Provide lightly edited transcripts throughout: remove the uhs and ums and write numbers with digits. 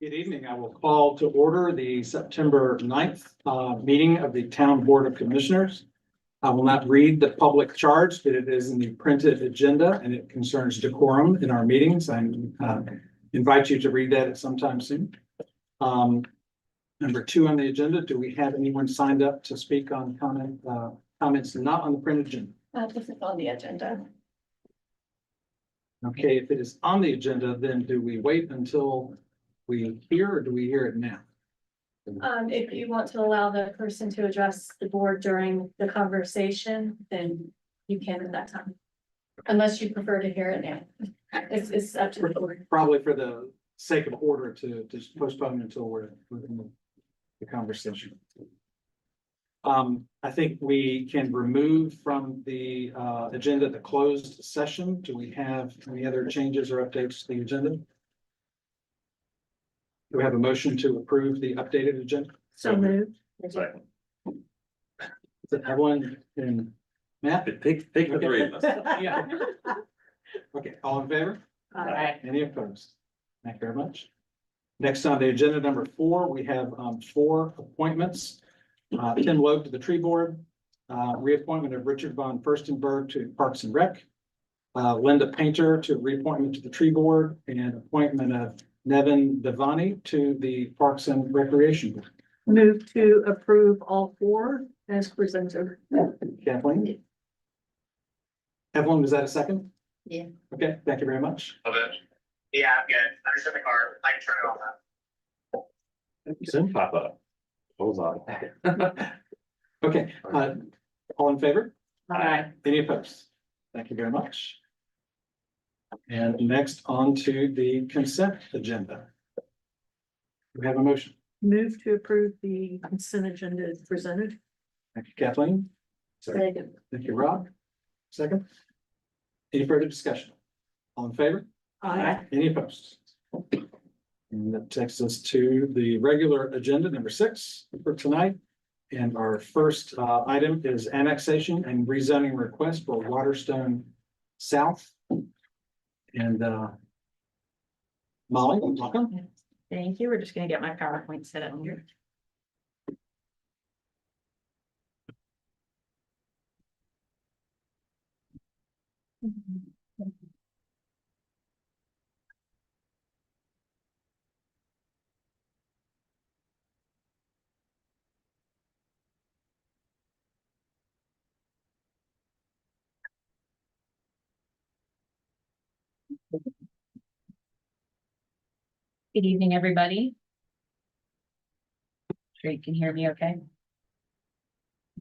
Good evening. I will call to order the September 9th meeting of the Town Board of Commissioners. I will not read the public charge, but it is in the printed agenda and it concerns decorum in our meetings. I invite you to read that at some time soon. Number 2 on the agenda, do we have anyone signed up to speak on comments not on the printed agenda? This is on the agenda. Okay, if it is on the agenda, then do we wait until we hear or do we hear it now? If you want to allow the person to address the board during the conversation, then you can at that time. Unless you prefer to hear it now. It's up to the board. Probably for the sake of order to just postpone until we're in the conversation. I think we can remove from the agenda the closed session. Do we have any other changes or updates to the agenda? Do we have a motion to approve the updated agenda? So moved. Second. Is it Evelyn and Matt? Take the three of us. Yeah. Okay, all in favor? All right. Any opposed? Thank you very much. Next on the agenda, number 4, we have 4 appointments. Tim Loeb to the Tree Board, reappointment of Richard von Furstenberg to Parks and Rec, Linda Painter to reappointment to the Tree Board, and appointment of Nevin Devani to the Parks and Recreation Board. Move to approve all 4 as presented. Kathleen? Evelyn, was that a second? Yeah. Okay, thank you very much. Yeah, I'm good. I'm just in the car. I can turn it on. Sim pop up. Hold on. Okay, all in favor? Aye. Any opposed? Thank you very much. And next on to the consent agenda. Do we have a motion? Move to approve the consent agenda as presented. Thank you, Kathleen. Second. Thank you, Rob. Second. Any further discussion? All in favor? Aye. Any opposed? And that takes us to the regular agenda, number 6 for tonight. And our first item is annexation and rezoning request for Waterstone South. And Molly, welcome. Thank you. We're just gonna get my PowerPoint set up here. Good evening, everybody. Sure you can hear me okay?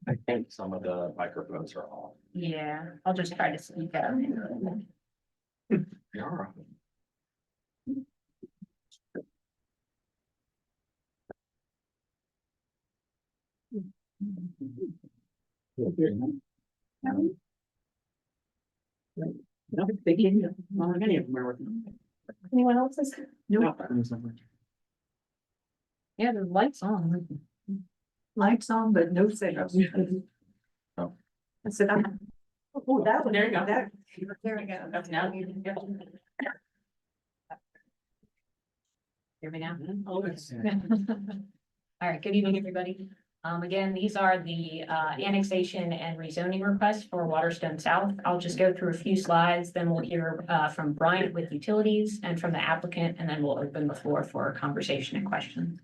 I think some of the microphones are off. Yeah, I'll just try to speak up. Yeah. No, they gave you, well, any of them are working. Anyone else's? No. Yeah, the light's on. Lights on, but no sales. Oh. I said, oh, that one. There you go. That- There we go. Now you can go. Hear me now? Oh, All right, good evening, everybody. Again, these are the annexation and rezoning requests for Waterstone South. I'll just go through a few slides, then we'll hear from Brian with utilities and from the applicant, and then we'll open the floor for conversation and questions.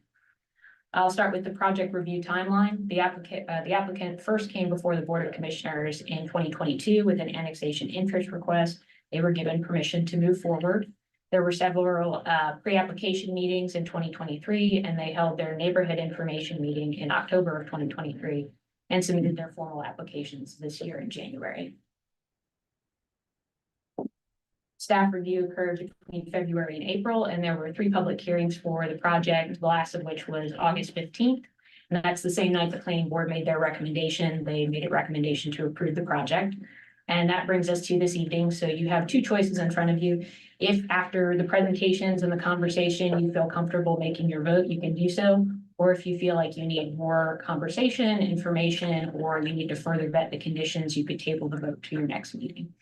I'll start with the project review timeline. The applicant first came before the Board of Commissioners in 2022 with an annexation interest request. They were given permission to move forward. There were several pre-application meetings in 2023, and they held their neighborhood information meeting in October of 2023 and submitted their formal applications this year in January. Staff review occurred between February and April, and there were 3 public hearings for the project, the last of which was August 15th. And that's the same night the planning board made their recommendation. They made a recommendation to approve the project. And that brings us to this evening. So you have 2 choices in front of you. If after the presentations and the conversation, you feel comfortable making your vote, you can do so. Or if you feel like you need more conversation, information, or you need to further vet the conditions, you could table the vote to your next meeting.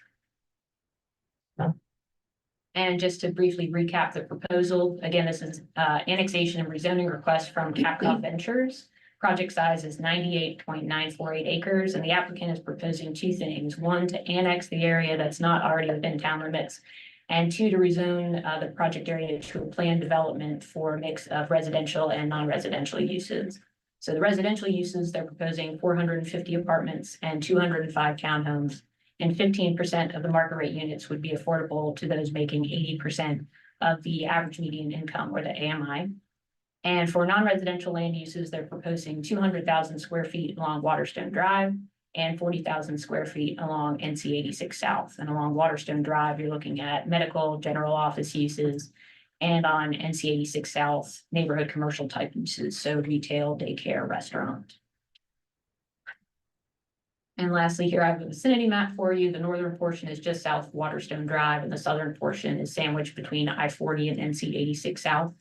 And just to briefly recap the proposal, again, this is annexation and rezoning request from Capcom Ventures. Project size is 98.948 acres, and the applicant is proposing two things. One, to annex the area that's not already within town limits, and two, to rezone the project area to a planned development for a mix of residential and non-residential uses. So the residential uses, they're proposing 450 apartments and 205 townhomes, and 15% of the market rate units would be affordable to those making 80% of the average median income, or the AMI. And for non-residential land uses, they're proposing 200,000 square feet along Waterstone Drive and 40,000 square feet along NC 86 South. And along Waterstone Drive, you're looking at medical, general office uses, and on NC 86 South, neighborhood commercial type uses, so retail, daycare, restaurant. And lastly, here I have a vicinity map for you. The northern portion is just south of Waterstone Drive, and the southern portion is sandwiched between I-40 and NC 86 South.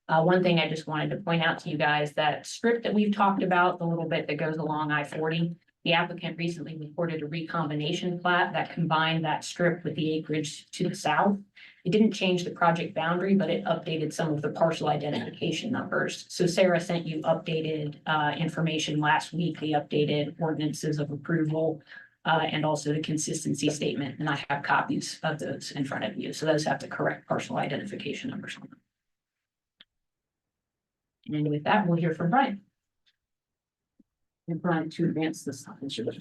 One thing I just wanted to point out to you guys, that strip that we've talked about, the little bit that goes along I-40, the applicant recently reported a recombination plat that combined that strip with the acreage to the south. It didn't change the project boundary, but it updated some of the parcel identification numbers. So Sarah sent you updated information last week, the updated ordinances of approval, and also the consistency statement, and I have copies of those in front of you. So those have the correct parcel identification numbers on them. And with that, we'll hear from Brian. And Brian, to advance this. Thank you.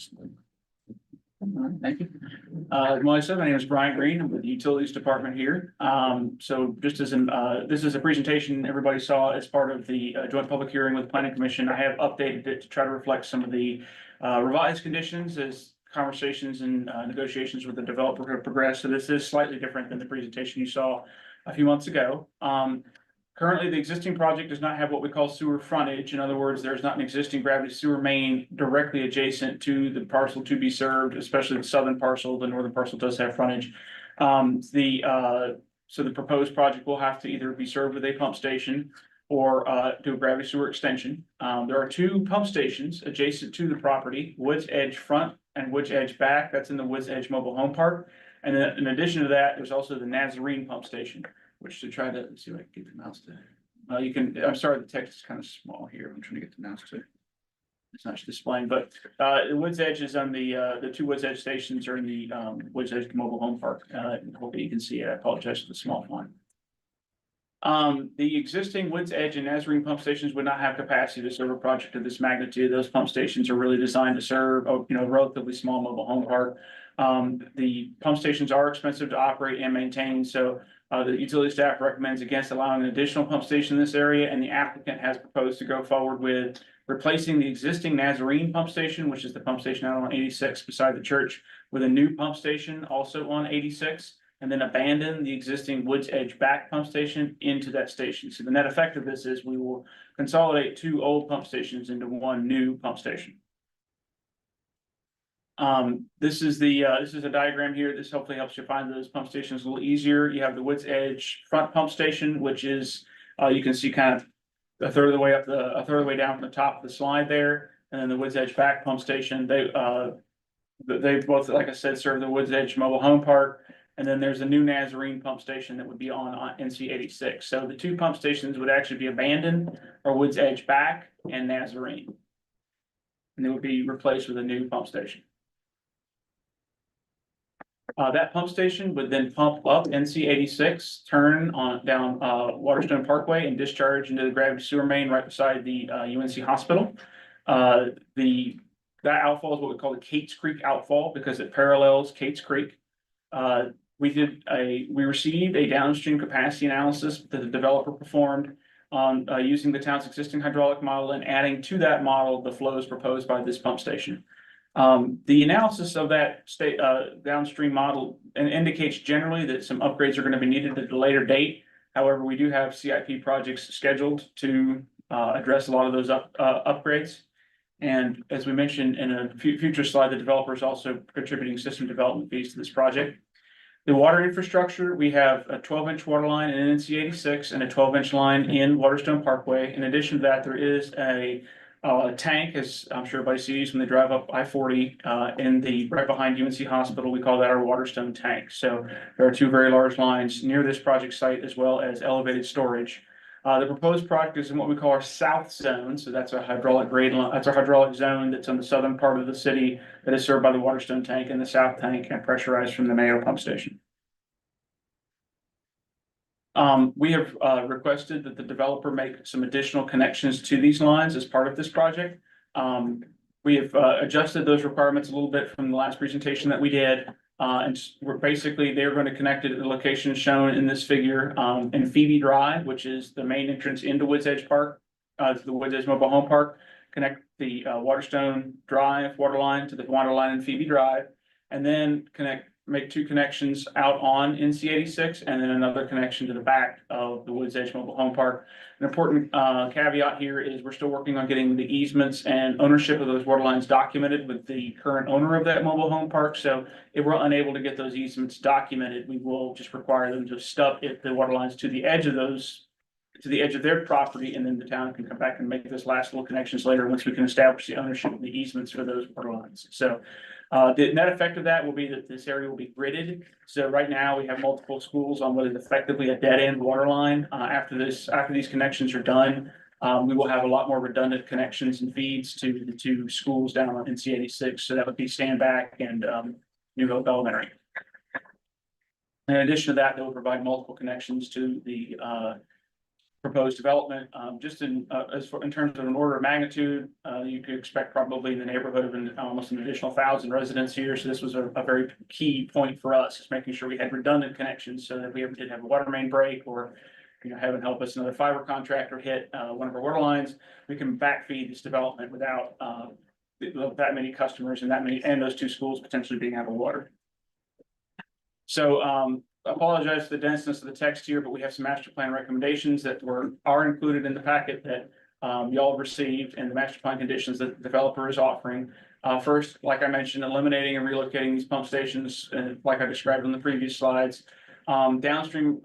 Melissa, my name is Brian Green. I'm with the Utilities Department here. So just as this is a presentation everybody saw as part of the joint public hearing with the Planning Commission. I have updated it to try to reflect some of the revised conditions as conversations and negotiations with the developer have progressed. So this is slightly different than the presentation you saw a few months ago. Currently, the existing project does not have what we call sewer frontage. In other words, there's not an existing gravity sewer main directly adjacent to the parcel to be served, especially the southern parcel. The northern parcel does have frontage. So the proposed project will have to either be served with a pump station or do a gravity sewer extension. There are two pump stations adjacent to the property, Woods Edge Front and Woods Edge Back. That's in the Woods Edge Mobile Home Park. And then in addition to that, there's also the Nazarene pump station, which to try to see if I can get the mouse to, you can, I'm sorry, the text is kind of small here. I'm trying to get the mouse to, it's not displaying, but the Woods Edge is on the two Woods Edge stations are in the Woods Edge Mobile Home Park. Hopefully you can see it. I apologize for the small font. The existing Woods Edge and Nazarene pump stations would not have capacity to serve a project of this magnitude. Those pump stations are really designed to serve, a relatively small mobile home park. The pump stations are expensive to operate and maintain, so the utility staff recommends against allowing an additional pump station in this area, and the applicant has proposed to go forward with replacing the existing Nazarene pump station, which is the pump station out on 86 beside the church, with a new pump station also on 86, and then abandon the existing Woods Edge Back pump station into that station. So the net effect of this is we will consolidate two old pump stations into one new pump station. This is a diagram here. This hopefully helps you find those pump stations a little easier. You have the Woods Edge front pump station, which is, you can see kind of a third of the way up a third of the way down from the top of the slide there. And then the Woods Edge back pump station, they both, like I said, serve the Woods Edge Mobile Home Park. And then there's a new Nazarene pump station that would be on NC 86. So the two pump stations would actually be abandoned, or Woods Edge back and Nazarene. And they would be replaced with a new pump station. That pump station would then pump up NC 86, turn on down Waterstone Parkway, and discharge into the gravity sewer main right beside the UNC hospital. That outfall is what we call the Cates Creek outfall because it parallels Cates Creek. We received a downstream capacity analysis that the developer performed on using the town's existing hydraulic model and adding to that model the flows proposed by this pump station. The analysis of that downstream model indicates generally that some upgrades are going to be needed at a later date. However, we do have CIP projects scheduled to address a lot of those upgrades. And as we mentioned in a future slide, the developer is also contributing system development fees to this project. The water infrastructure, we have a 12-inch water line in NC 86 and a 12-inch line in Waterstone Parkway. In addition to that, there is a tank, as I'm sure everybody sees when they drive up I-40, right behind UNC Hospital, we call that our Waterstone tank. So there are two very large lines near this project site as well as elevated storage. The proposed project is in what we call our south zone, so that's a hydraulic grade line, that's a hydraulic zone that's on the southern part of the city that is served by the Waterstone tank, and the south tank and pressurized from the Mayo pump station. We have requested that the developer make some additional connections to these lines as part of this project. We have adjusted those requirements a little bit from the last presentation that we did. We're basically, they're going to connect it at the location shown in this figure in Phoebe Drive, which is the main entrance into Woods Edge Park, the Woods Edge Mobile Home Park. Connect the Waterstone Drive water line to the water line in Phoebe Drive, and then make two connections out on NC 86 and then another connection to the back of the Woods Edge Mobile Home Park. An important caveat here is we're still working on getting the easements and ownership of those water lines documented with the current owner of that mobile home park. So if we're unable to get those easements documented, we will just require them to stub the water lines to the edge of their property, and then the town can come back and make those last little connections later once we can establish the ownership of the easements for those water lines. So the net effect of that will be that this area will be gridded. So right now we have multiple schools on what is effectively a dead end water line. After these connections are done, we will have a lot more redundant connections and feeds to the two schools down on NC 86. So that would be Standback and New Hope Elementary. In addition to that, they will provide multiple connections to the proposed development. Just in terms of an order of magnitude, you could expect probably in the neighborhood of almost an additional 1,000 residents here. So this was a very key point for us, is making sure we had redundant connections so that we ever did have a water main break, or heaven help us, another fiber contractor hit one of our water lines, we can backfeed this development without that many customers and those two schools potentially being out of water. So I apologize for the denseness of the text here, but we have some master plan recommendations that are included in the packet that y'all received, and the master plan conditions that the developer is offering. First, like I mentioned, eliminating and relocating these pump stations, like I described on the previous slides. Downstream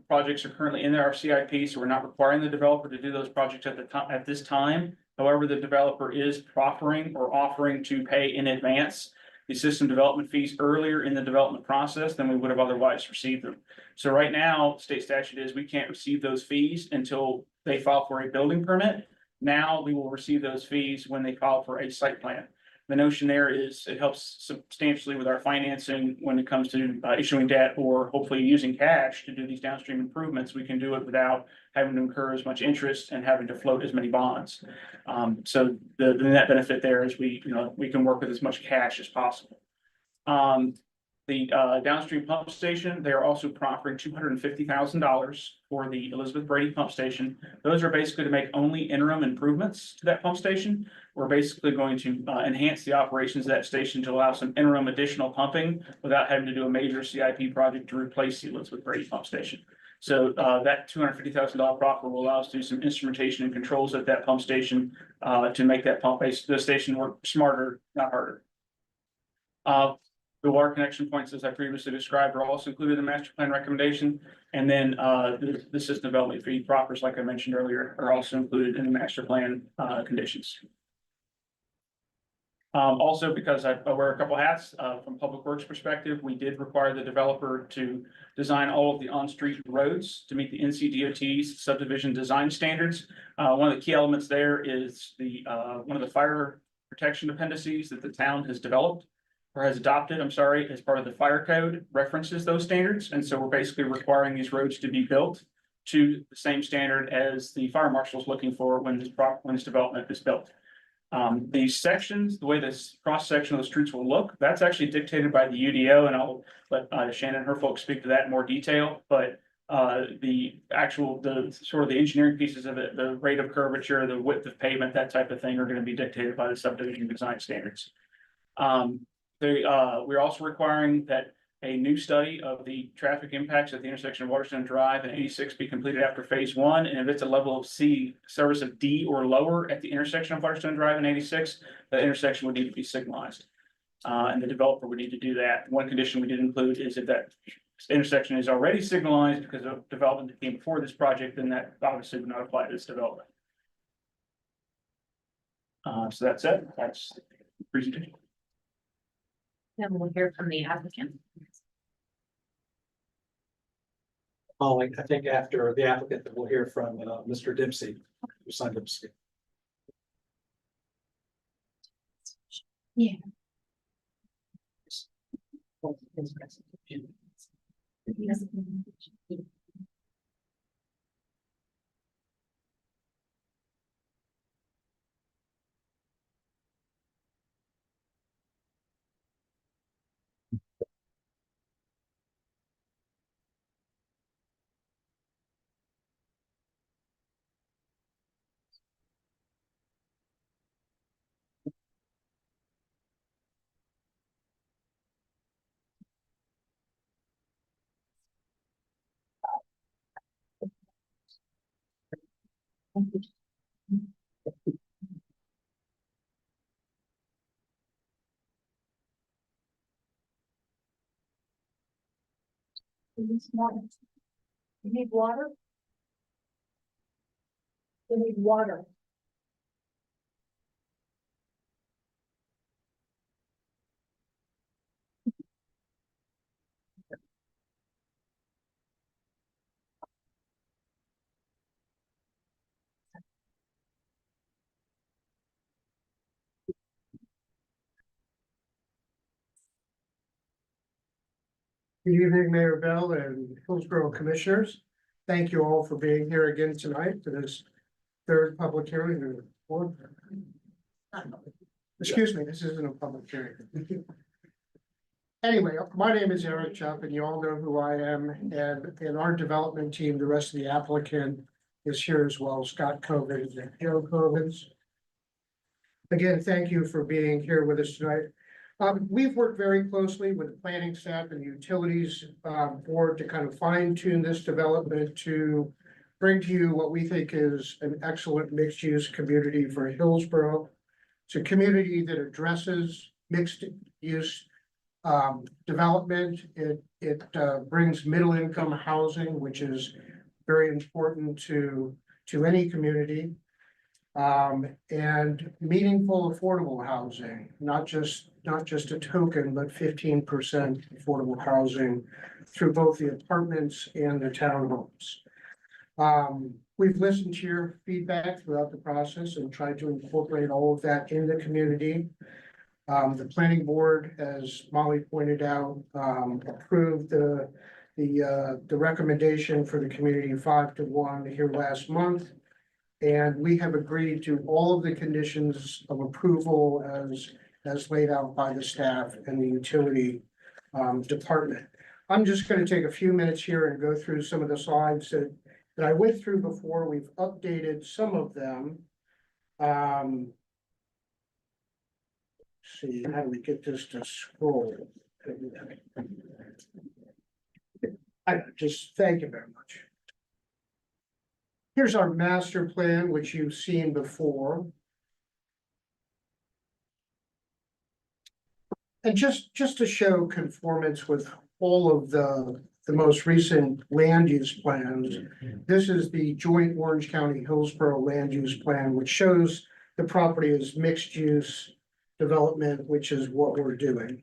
projects are currently in our CIP, so we're not requiring the developer to do those projects at this time. However, the developer is offering to pay in advance the system development fees earlier in the development process than we would have otherwise received them. So right now, state statute is we can't receive those fees until they file for a building permit. Now we will receive those fees when they file for a site plan. The notion there is it helps substantially with our financing when it comes to issuing debt or hopefully using cash to do these downstream improvements. We can do it without having to incur as much interest and having to float as many bonds. So the net benefit there is we can work with as much cash as possible. The downstream pump station, they are also offering $250,000 for the Elizabeth Brady pump station. Those are basically to make only interim improvements to that pump station. We're basically going to enhance the operations of that station to allow some interim additional pumping without having to do a major CIP project to replace the Elizabeth Brady pump station. So that $250,000 profit will allow us to do some instrumentation and controls at that pump station to make that the station work smarter, not harder. The water connection points, as I previously described, are also included in the master plan recommendation. And then the system development fee proffers, like I mentioned earlier, are also included in the master plan conditions. Also, because I wear a couple hats from public works perspective, we did require the developer to design all of the on-street roads to meet the NCDOT's subdivision design standards. One of the key elements there is one of the fire protection appendices that the town has developed or has adopted, as part of the fire code, references those standards. And so we're basically requiring these roads to be built to the same standard as the fire marshal is looking for when this development is built. These sections, the way this cross section of the streets will look, that's actually dictated by the UDO, and I'll let Shannon and her folks speak to that in more detail. But the engineering pieces of it, the rate of curvature, the width of pavement, that type of thing are going to be dictated by the subdivision design standards. We're also requiring that a new study of the traffic impacts at the intersection of Waterstone Drive and 86 be completed after phase 1. And if it's a level of C, service of D or lower at the intersection of Waterstone Drive and 86, the intersection would need to be signalized. And the developer would need to do that. One condition we did include is if that intersection is already signalized because of development that came before this project, then that obviously would not apply to this development. So that's it. That's the presentation. Then we'll hear from the applicant. Following, I think after the applicant, that we'll hear from Mr. Dempsey, who signed up to speak. You need water? You need water. Good evening, Mayor Bell and Hillsborough Commissioners. Thank you all for being here again tonight for this third public hearing. Excuse me, this isn't a public hearing. Anyway, my name is Eric Chubb and you all know who I am, and in our development team, the rest of the applicant is here as well, Scott Covens and Joe Covens. Again, thank you for being here with us tonight. We've worked very closely with the planning staff and the utilities board to kind of fine tune this development to bring to you what we think is an excellent mixed use community for Hillsborough. It's a community that addresses mixed use development. It brings middle income housing, which is very important to any community. And meaningful affordable housing, not just a token, but 15% affordable housing through both the apartments and the townhomes. We've listened to your feedback throughout the process and tried to incorporate all of that in the community. The planning board, as Molly pointed out, approved the recommendation for the community 5-1 here last month. And we have agreed to all of the conditions of approval as laid out by the staff and the utility department. I'm just going to take a few minutes here and go through some of the slides that I went through before. We've updated some of them. See, how do we get this to scroll? I just thank you very much. Here's our master plan, which you've seen before. And just to show conformance with all of the most recent land use plans, this is the joint Orange County Hillsborough land use plan, which shows the property as mixed use development, which is what we're doing.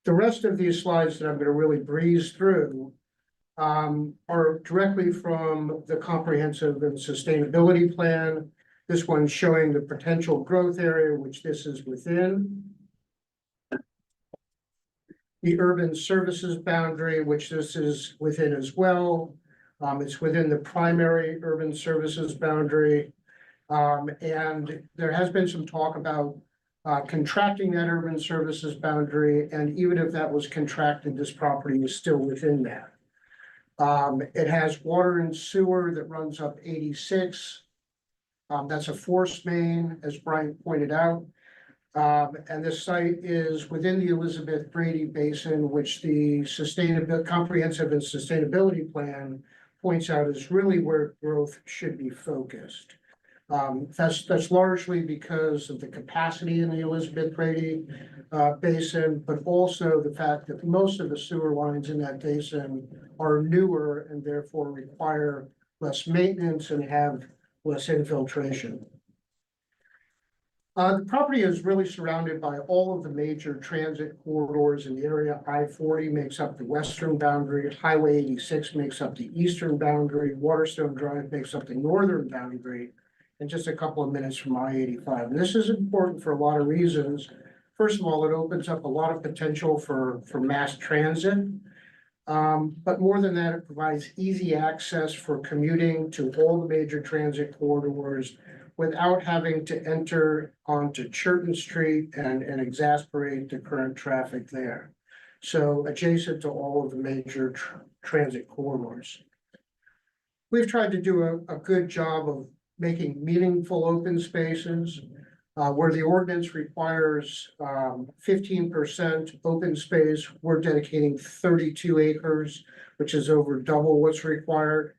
The rest of these slides that I'm going to really breeze through are directly from the comprehensive and sustainability plan. This one's showing the potential growth area, which this is within. The urban services boundary, which this is within as well. It's within the primary urban services boundary. And there has been some talk about contracting that urban services boundary. And even if that was contracted, this property is still within that. It has water and sewer that runs up 86. That's a force main, as Brian pointed out. And this site is within the Elizabeth Brady Basin, which the comprehensive and sustainability plan points out is really where growth should be focused. That's largely because of the capacity in the Elizabeth Brady basin, but also the fact that most of the sewer lines in that basin are newer and therefore require less maintenance and have less infiltration. The property is really surrounded by all of the major transit corridors in the area. I-40 makes up the western boundary, Highway 86 makes up the eastern boundary, Waterstone Drive makes up the northern boundary, and just a couple of minutes from I-85. And this is important for a lot of reasons. First of all, it opens up a lot of potential for mass transit. But more than that, it provides easy access for commuting to all the major transit corridors without having to enter onto Churton Street and exasperate the current traffic there. So adjacent to all of the major transit corridors. We've tried to do a good job of making meaningful open spaces. Where the ordinance requires 15% open space, we're dedicating 32 acres, which is over double what's required.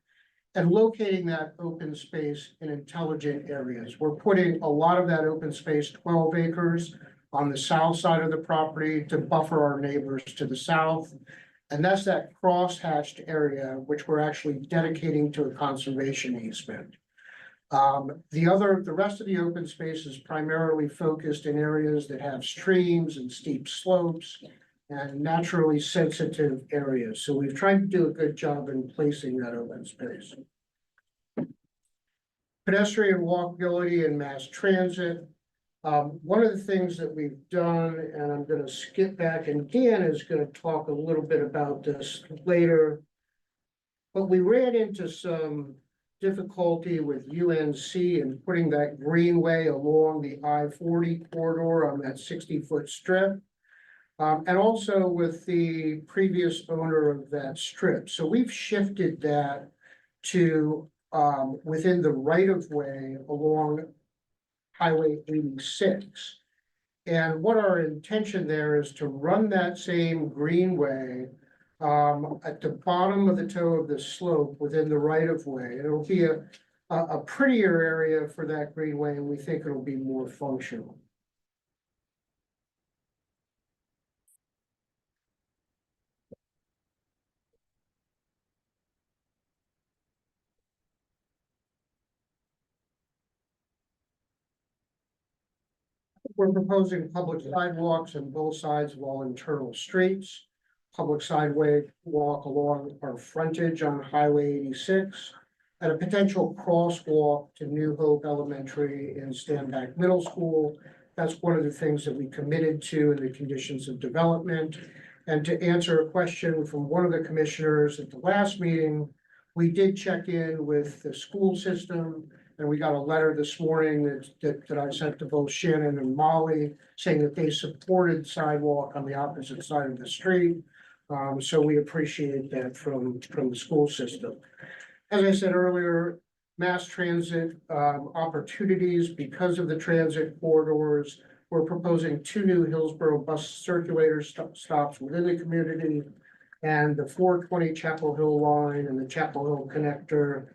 And locating that open space in intelligent areas. We're putting a lot of that open space, 12 acres, on the south side of the property to buffer our neighbors to the south. And that's that cross-hatched area, which we're actually dedicating to a conservation easement. The rest of the open space is primarily focused in areas that have streams and steep slopes and naturally sensitive areas. So we've tried to do a good job in placing that open space. Pedestrian walkability and mass transit. One of the things that we've done, and I'm going to skip back, and Dan is going to talk a little bit about this later, but we ran into some difficulty with UNC and putting that greenway along the I-40 corridor on that 60-foot strip. And also with the previous owner of that strip. So we've shifted that to within the right-of-way along Highway 86. And what our intention there is to run that same greenway at the bottom of the toe of the slope within the right-of-way. It'll be a prettier area for that greenway, and we think it'll be more functional. We're proposing public sidewalks on both sides of all internal streets. Public sidewalk along our frontage on Highway 86. And a potential crosswalk to New Hope Elementary and Standback Middle School. That's one of the things that we committed to in the conditions of development. And to answer a question from one of the commissioners at the last meeting, we did check in with the school system. And we got a letter this morning that I sent to both Shannon and Molly saying that they supported sidewalk on the opposite side of the street. So we appreciate that from the school system. As I said earlier, mass transit opportunities because of the transit corridors. We're proposing 2 new Hillsborough bus circulator stops within the community and the 420 Chapel Hill line and the Chapel Hill connector.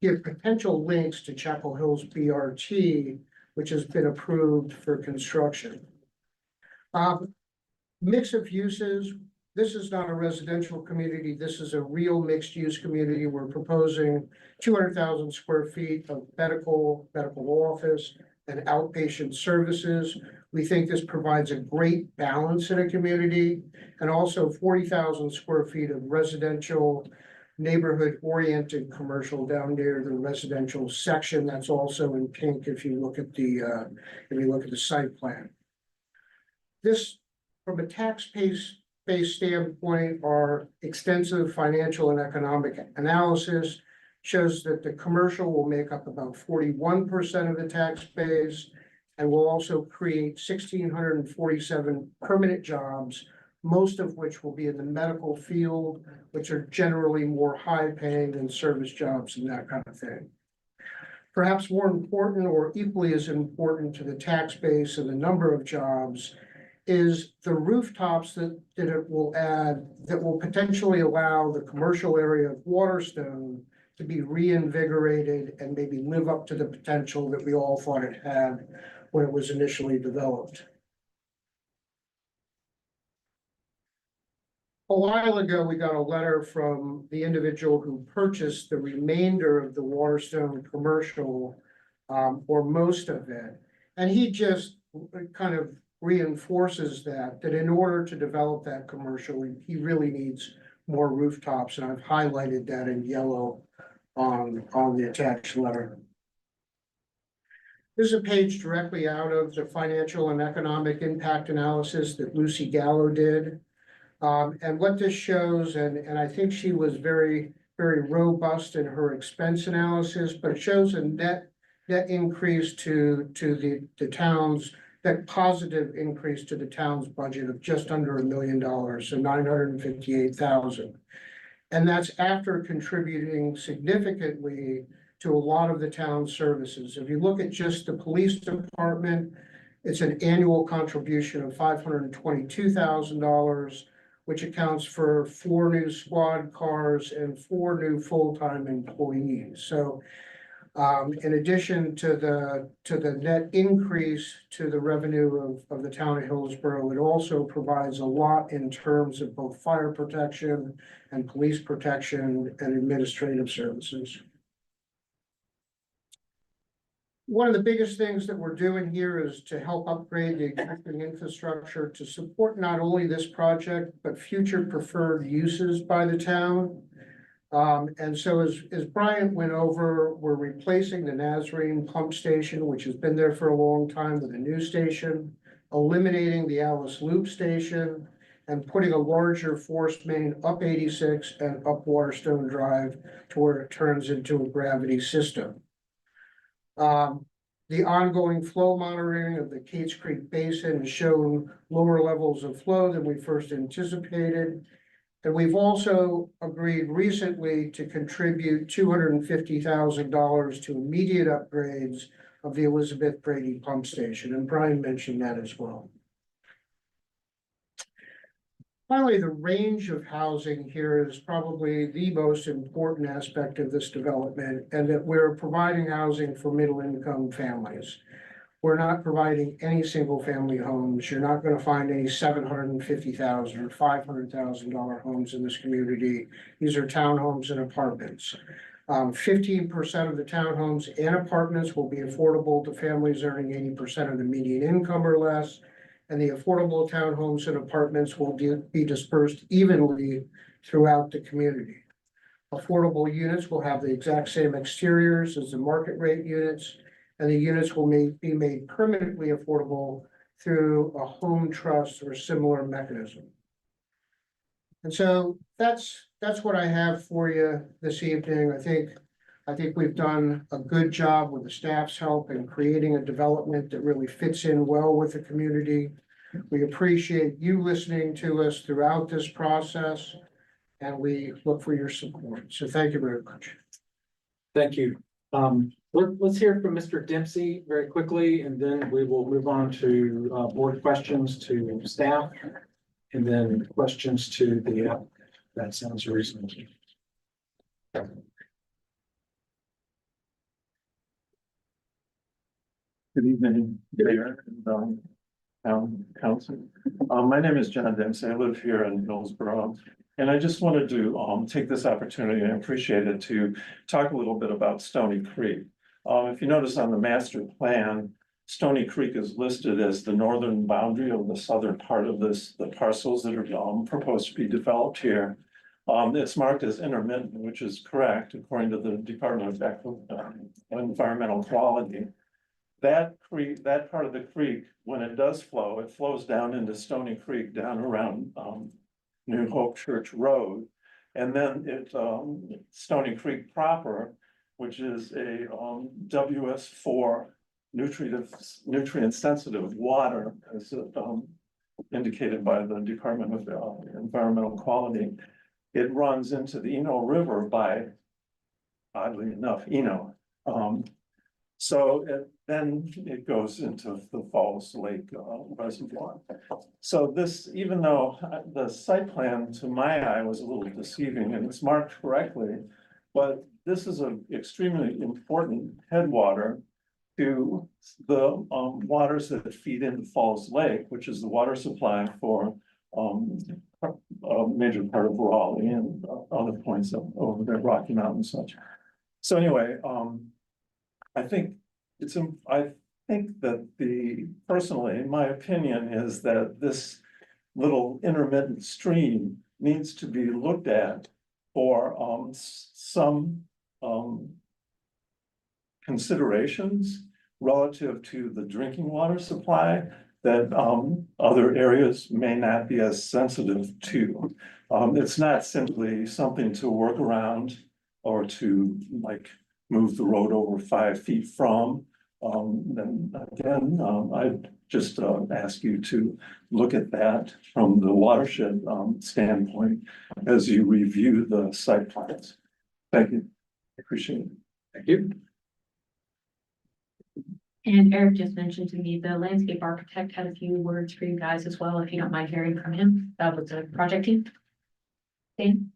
Give potential links to Chapel Hill's BRT, which has been approved for construction. Mix of uses. This is not a residential community. This is a real mixed use community. We're proposing 200,000 square feet of medical office and outpatient services. We think this provides a great balance in a community, and also 40,000 square feet of residential neighborhood oriented commercial down near the residential section. That's also in pink if you look at the site plan. This, from a tax base standpoint, our extensive financial and economic analysis shows that the commercial will make up about 41% of the tax base and will also create 1,647 permanent jobs, most of which will be in the medical field, which are generally more high paying than service jobs and that kind of thing. Perhaps more important, or equally as important to the tax base and the number of jobs, is the rooftops that it will add that will potentially allow the commercial area of Waterstone to be reinvigorated and maybe live up to the potential that we all thought it had when it was initially developed. A while ago, we got a letter from the individual who purchased the remainder of the Waterstone commercial, or most of it. And he just kind of reinforces that in order to develop that commercially, he really needs more rooftops, and I've highlighted that in yellow on the attached letter. This is a page directly out of the financial and economic impact analysis that Lucy Gallo did. And what this shows, and I think she was very, very robust in her expense analysis, but it shows a net increase to the town's, that positive increase to the town's budget of just under $1 million, so $958,000. And that's after contributing significantly to a lot of the town's services. If you look at just the police department, it's an annual contribution of $522,000, which accounts for 4 new squad cars and 4 new full-time employees. So in addition to the net increase to the revenue of the town of Hillsborough, it also provides a lot in terms of both fire protection and police protection and administrative services. One of the biggest things that we're doing here is to help upgrade the existing infrastructure to support not only this project, but future preferred uses by the town. And so as Bryant went over, we're replacing the Nazarene pump station, which has been there for a long time, with a new station, eliminating the Alice Loop station, and putting a larger force main up 86 and up Waterstone Drive to where it turns into a gravity system. The ongoing flow monitoring of the Cates Creek Basin has shown lower levels of flow than we first anticipated. And we've also agreed recently to contribute $250,000 to immediate upgrades of the Elizabeth Brady pump station, and Brian mentioned that as well. Finally, the range of housing here is probably the most important aspect of this development, and that we're providing housing for middle-income families. We're not providing any single-family homes. You're not going to find any $750,000 or $500,000 homes in this community. These are townhomes and apartments. 15% of the townhomes and apartments will be affordable to families earning 80% of the median income or less. And the affordable townhomes and apartments will be dispersed evenly throughout the community. Affordable units will have the exact same exteriors as the market rate units, and the units will be made permanently affordable through a home trust or similar mechanism. And so that's what I have for you this evening. I think we've done a good job with the staff's help in creating a development that really fits in well with the community. We appreciate you listening to us throughout this process, and we look for your support. So thank you very much. Thank you. Let's hear from Mr. Dempsey very quickly, and then we will move on to board questions to staff, and then questions to the applicant. That sounds reasonable. Good evening, Mayor and Town Council. My name is John Dempsey. I live here in Hillsborough. And I just wanted to take this opportunity, and I appreciate it, to talk a little bit about Stony Creek. If you notice on the master plan, Stony Creek is listed as the northern boundary of the southern part of the parcels that are proposed to be developed here. It's marked as intermittent, which is correct according to the Department of Environmental Quality. That creek, that part of the creek, when it does flow, it flows down into Stony Creek, down around New Hope Church Road. And then Stony Creek proper, which is a WS4 nutrient sensitive water, as indicated by the Department of Environmental Quality. It runs into the Eno River by, oddly enough, Eno. Then it goes into the Falls Lake Reservoir. So this, even though the site plan to my eye was a little deceiving and it's marked correctly, but this is an extremely important headwater to the waters that feed into Falls Lake, which is the water supply for a major part of Raleigh and other points over there, Rocky Mountain and such. So anyway, I think think that personally, my opinion is that this little intermittent stream needs to be looked at for some considerations relative to the drinking water supply that other areas may not be as sensitive to. It's not simply something to work around or to like move the road over 5 feet from. Then again, I'd just ask you to look at that from the watershed standpoint as you review the site plans. Thank you. Appreciate it. Thank you. And Eric just mentioned to me, the landscape architect had a few words for you guys as well, if you don't mind hearing from him. That was the project team. Dan?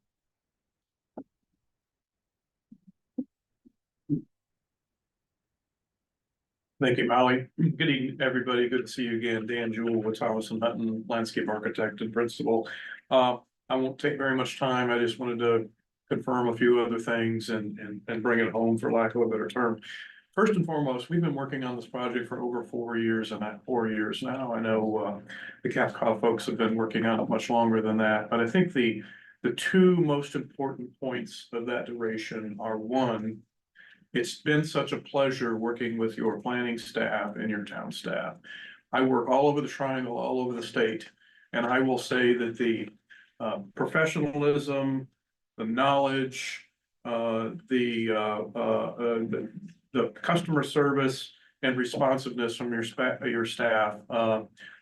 Thank you, Molly. Good evening, everybody. Good to see you again. Dan Jewell with Thomas and Hutton, landscape architect and principal. I won't take very much time. I just wanted to confirm a few other things and bring it home, for lack of a better term. First and foremost, we've been working on this project for over 4 years, and at 4 years now, I know the Capcom folks have been working on it much longer than that. But I think the two most important points of that duration are, one, it's been such a pleasure working with your planning staff and your town staff. I work all over the triangle, all over the state, and I will say that the professionalism, the knowledge, the customer service and responsiveness from your staff,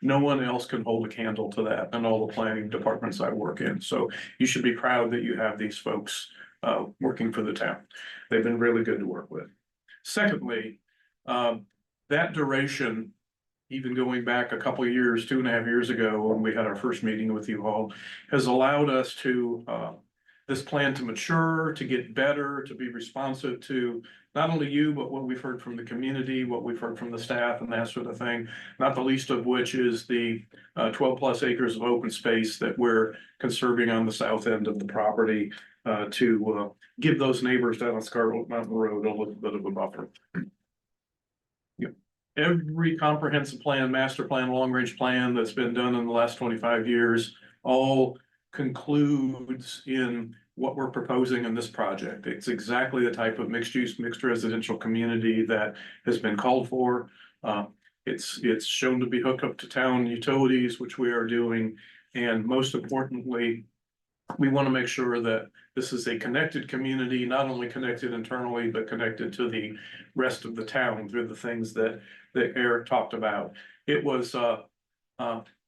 no one else can hold a candle to that in all the planning departments I work in. So you should be proud that you have these folks working for the town. They've been really good to work with. Secondly, that duration, even going back a couple of years, 2.5 years ago, when we had our first meeting with you all, has allowed us to this plan to mature, to get better, to be responsive to not only you, but what we've heard from the community, what we've heard from the staff and that sort of thing. Not the least of which is the 12+ acres of open space that we're conserving on the south end of the property to give those neighbors down on Scarlet Mountain Road a little bit of a buffer. Yep. Every comprehensive plan, master plan, long-range plan that's been done in the last 25 years, all concludes in what we're proposing in this project. It's exactly the type of mixed-use, mixed residential community that has been called for. It's shown to be hooked up to town utilities, which we are doing. And most importantly, we want to make sure that this is a connected community, not only connected internally, but connected to the rest of the town through the things that Eric talked about. It was,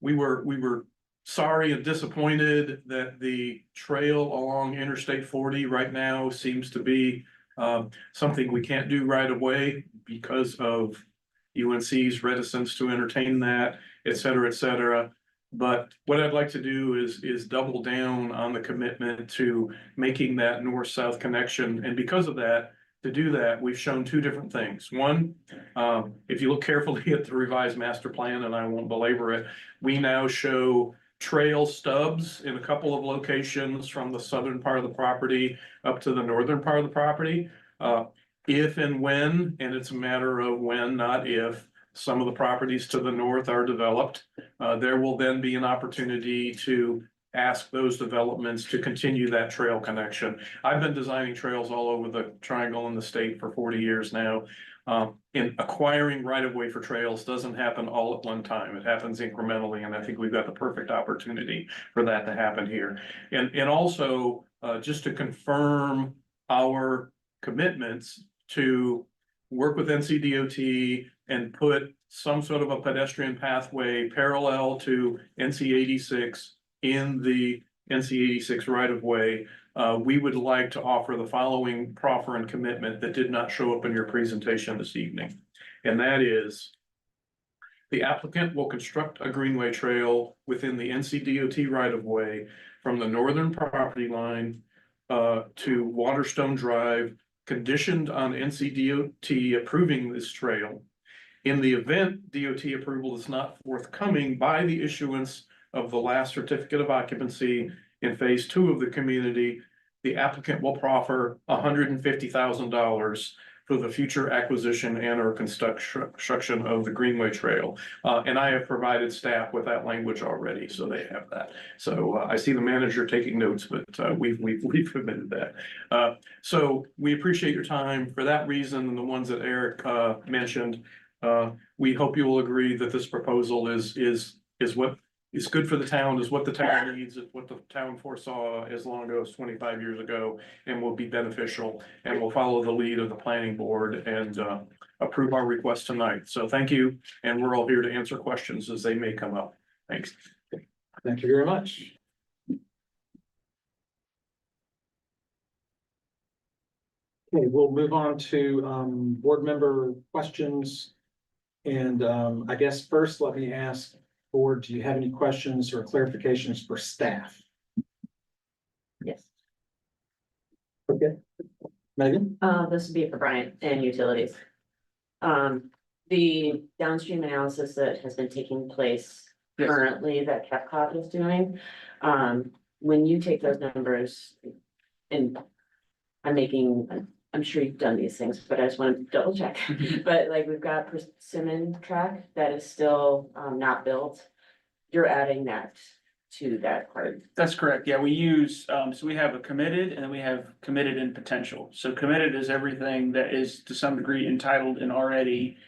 we were sorry and disappointed that the trail along Interstate 40 right now seems to be something we can't do right away because of UNC's reticence to entertain that, et cetera, et cetera. But what I'd like to do is double down on the commitment to making that north-south connection. And because of that, to do that, we've shown two different things. One, if you look carefully at the revised master plan, and I won't belabor it, we now show trail stubs in a couple of locations from the southern part of the property up to the northern part of the property. If and when, and it's a matter of when, not if, some of the properties to the north are developed, there will then be an opportunity to ask those developments to continue that trail connection. I've been designing trails all over the triangle in the state for 40 years now. And acquiring right-of-way for trails doesn't happen all at one time. It happens incrementally, and I think we've got the perfect opportunity for that to happen here. And also, just to confirm our commitments to work with NCDOT and put some sort of a pedestrian pathway parallel to NC 86 in the NC 86 right-of-way. We would like to offer the following proffer and commitment that did not show up in your presentation this evening. And that is, the applicant will construct a greenway trail within the NCDOT right-of-way from the northern property line to Waterstone Drive, conditioned on NCDOT approving this trail. In the event DOT approval is not forthcoming by the issuance of the last certificate of occupancy in phase 2 of the community, the applicant will proffer $150,000 for the future acquisition and or construction of the Greenway Trail. And I have provided staff with that language already, so they have that. So I see the manager taking notes, but we've committed that. So we appreciate your time for that reason and the ones that Eric mentioned. We hope you will agree that this proposal is what is good for the town, is what the town needs, is what the town foresaw as long ago as 25 years ago, and will be beneficial, and will follow the lead of the planning board and approve our request tonight. So thank you, and we're all here to answer questions as they may come up. Thanks. Thank you very much. Okay, we'll move on to board member questions. And I guess first, let me ask, board, do you have any questions or clarifications for staff? Yes, Okay. Megan? this would be for Brian and utilities. The downstream analysis that has been taking place Yes. currently that CapCog is doing. When you take those numbers and I'm sure you've done these things, but I just want to double check. But like we've got Persimmon track that is still not built. You're adding that to that part. That's correct. Yeah, we use, so we have a committed and then we have committed and potential. So committed is everything that is to some degree entitled and already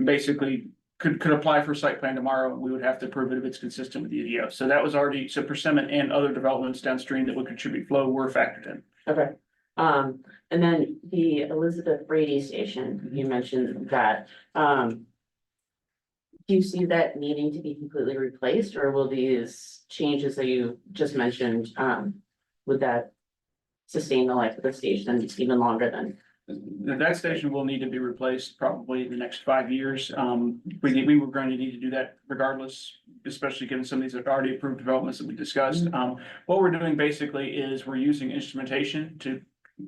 basically could apply for site plan tomorrow, and we would have to prove it if it's consistent with the EDO. So that was already, so Persimmon and other developments downstream that would contribute flow were factored in. Okay, and then the Elizabeth Brady station, you mentioned that, do you see that needing to be completely replaced, or will these changes that you just mentioned, would that sustain the life of the station even longer than? That station will need to be replaced probably in the next 5 years. We were going to need to do that regardless, especially given some of these already approved developments that we discussed. What we're doing basically is we're using instrumentation to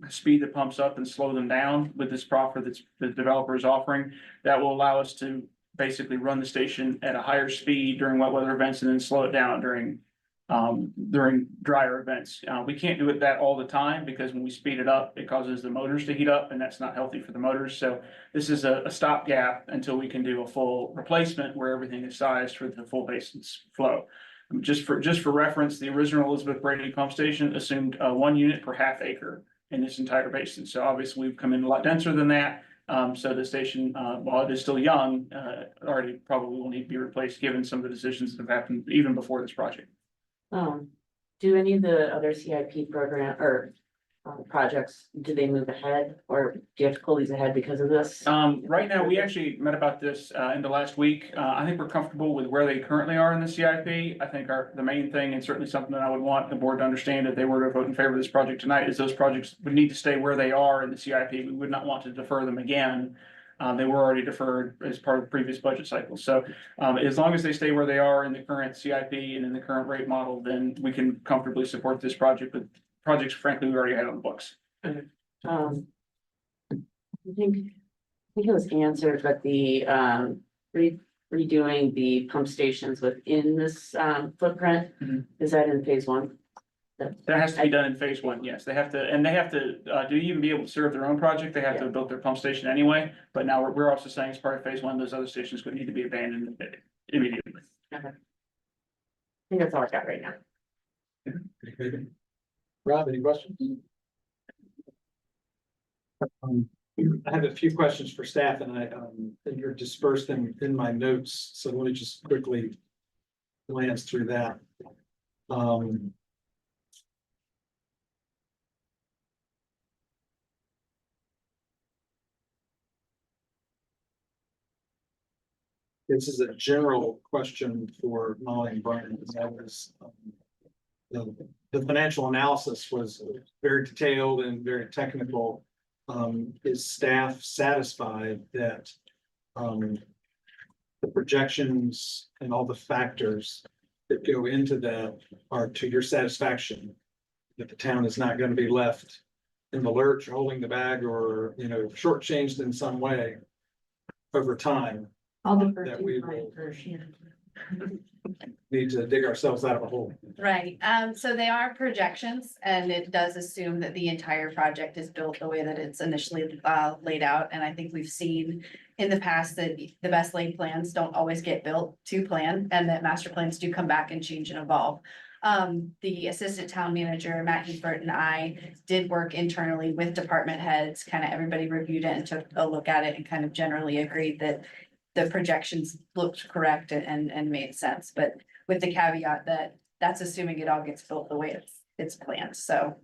speed the pumps up and slow them down with this proffer that the developer is offering. That will allow us to basically run the station at a higher speed during wet weather events and then slow it down during drier events. We can't do it that all the time because when we speed it up, it causes the motors to heat up and that's not healthy for the motors. So this is a stopgap until we can do a full replacement where everything is sized for the full basin's flow. Just for reference, the original Elizabeth Brady pump station assumed 1 unit per half acre in this entire basin. So obviously we've come in a lot denser than that. So the station, while it is still young, already probably will need to be replaced given some of the decisions that have happened even before this project. Do any of the other CIP program or projects, do they move ahead, or do you have to pull these ahead because of this? Right now, we actually met about this in the last week. I think we're comfortable with where they currently are in the CIP. I think the main thing, and certainly something that I would want the board to understand if they were to vote in favor of this project tonight, is those projects would need to stay where they are in the CIP. We would not want to defer them again. They were already deferred as part of the previous budget cycle. So as long as they stay where they are in the current CIP and in the current rate model, then we can comfortably support this project. But projects, frankly, we already had on the books. I think it was answered, but the redoing the pump stations within this footprint, is that in phase 1? That has to be done in phase 1, yes. They have to, to even be able to serve their own project, they have to have built their pump station anyway. But now we're also saying as part of phase 1, those other stations would need to be abandoned immediately. Okay. I think that's all I got right now. Rob, any questions? I have a few questions for staff and and you're dispersed in my notes. So let me just quickly glance through that. This is a general question for Molly and Brian, and that was the financial analysis was very detailed and very technical. Is staff satisfied that the projections and all the factors that go into that are to your satisfaction? That the town is not going to be left in the lurch, holding the bag, or shortchanged in some way over time? I'll defer That to we Brian will- first. need to dig ourselves out of a hole. Right, so they are projections and it does assume that the entire project is built the way that it's initially laid out. And I think we've seen in the past that the best laid plans don't always get built to plan and that master plans do come back and change and evolve. The assistant town manager, Matt Hebert, and I did work internally with department heads, kind of everybody reviewed it and took a look at it and kind of generally agreed that the projections looked correct and made sense, but with the caveat that that's assuming it all gets built the way it's planned, so.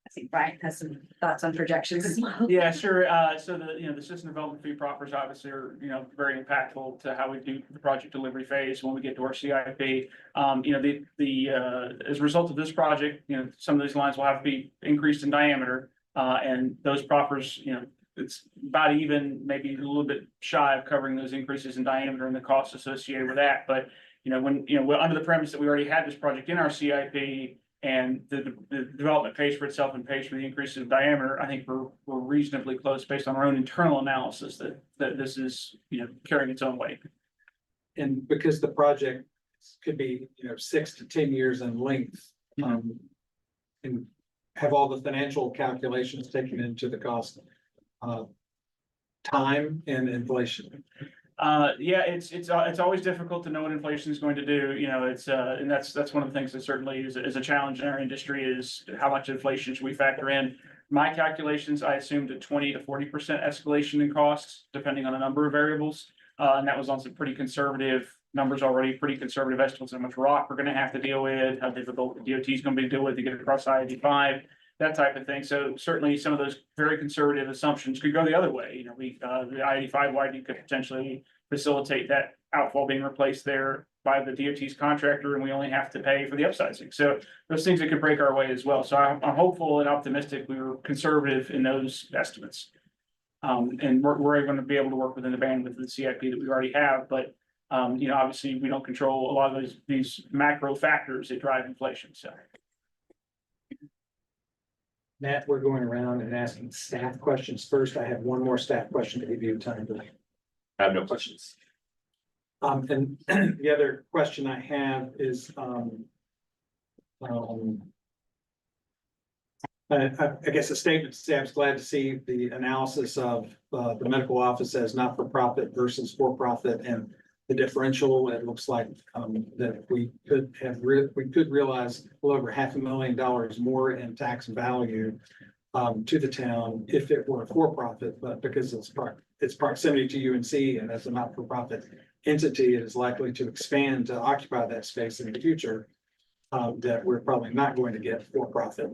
I think Brian has some thoughts on projections as well. Yeah, sure. So the system development fee proffers obviously are, very impactful to how we do the project delivery phase when we get to our CIP. As a result of this project, some of these lines will have to be increased in diameter. And those proffers, it's about even, maybe a little bit shy of covering those increases in diameter and the costs associated with that. But, we're under the premise that we already had this project in our CIP and the development pays for itself and pays for the increase in diameter, I think we're reasonably close based on our own internal analysis that this is, carrying its own weight. And because the project could be, 6 to 10 years in length, and have all the financial calculations taken into the cost, time and inflation. Yeah, it's always difficult to know what inflation is going to do, and that's one of the things that certainly is a challenge in our industry is how much inflation should we factor in. My calculations, I assumed a 20 to 40% escalation in costs, depending on a number of variables. And that was on some pretty conservative numbers already, pretty conservative estimates of how much rock we're gonna have to deal with, how difficult the DOT is gonna be to deal with to get across I-85. That type of thing. So certainly some of those very conservative assumptions could go the other way. The I-85 widening could potentially facilitate that outfall being replaced there by the DOT's contractor, and we only have to pay for the upsizing. So those things that could break our way as well. So I'm hopeful and optimistic we were conservative in those estimates. And we're going to be able to work within the bandwidth of the CIP that we already have, but obviously we don't control a lot of these macro factors that drive inflation. So. Matt, we're going around and asking staff questions first. I have one more staff question to give you time to. I have no questions. And the other question I have is, I guess a statement to say, I'm glad to see the analysis of the medical office as not-for-profit versus for-profit and the differential. It looks like that we could realize well over $500,000 more in tax value to the town if it were for-profit, but because its proximity to UNC and as a not-for-profit entity, it is likely to expand to occupy that space in the future. That we're probably not going to get for-profit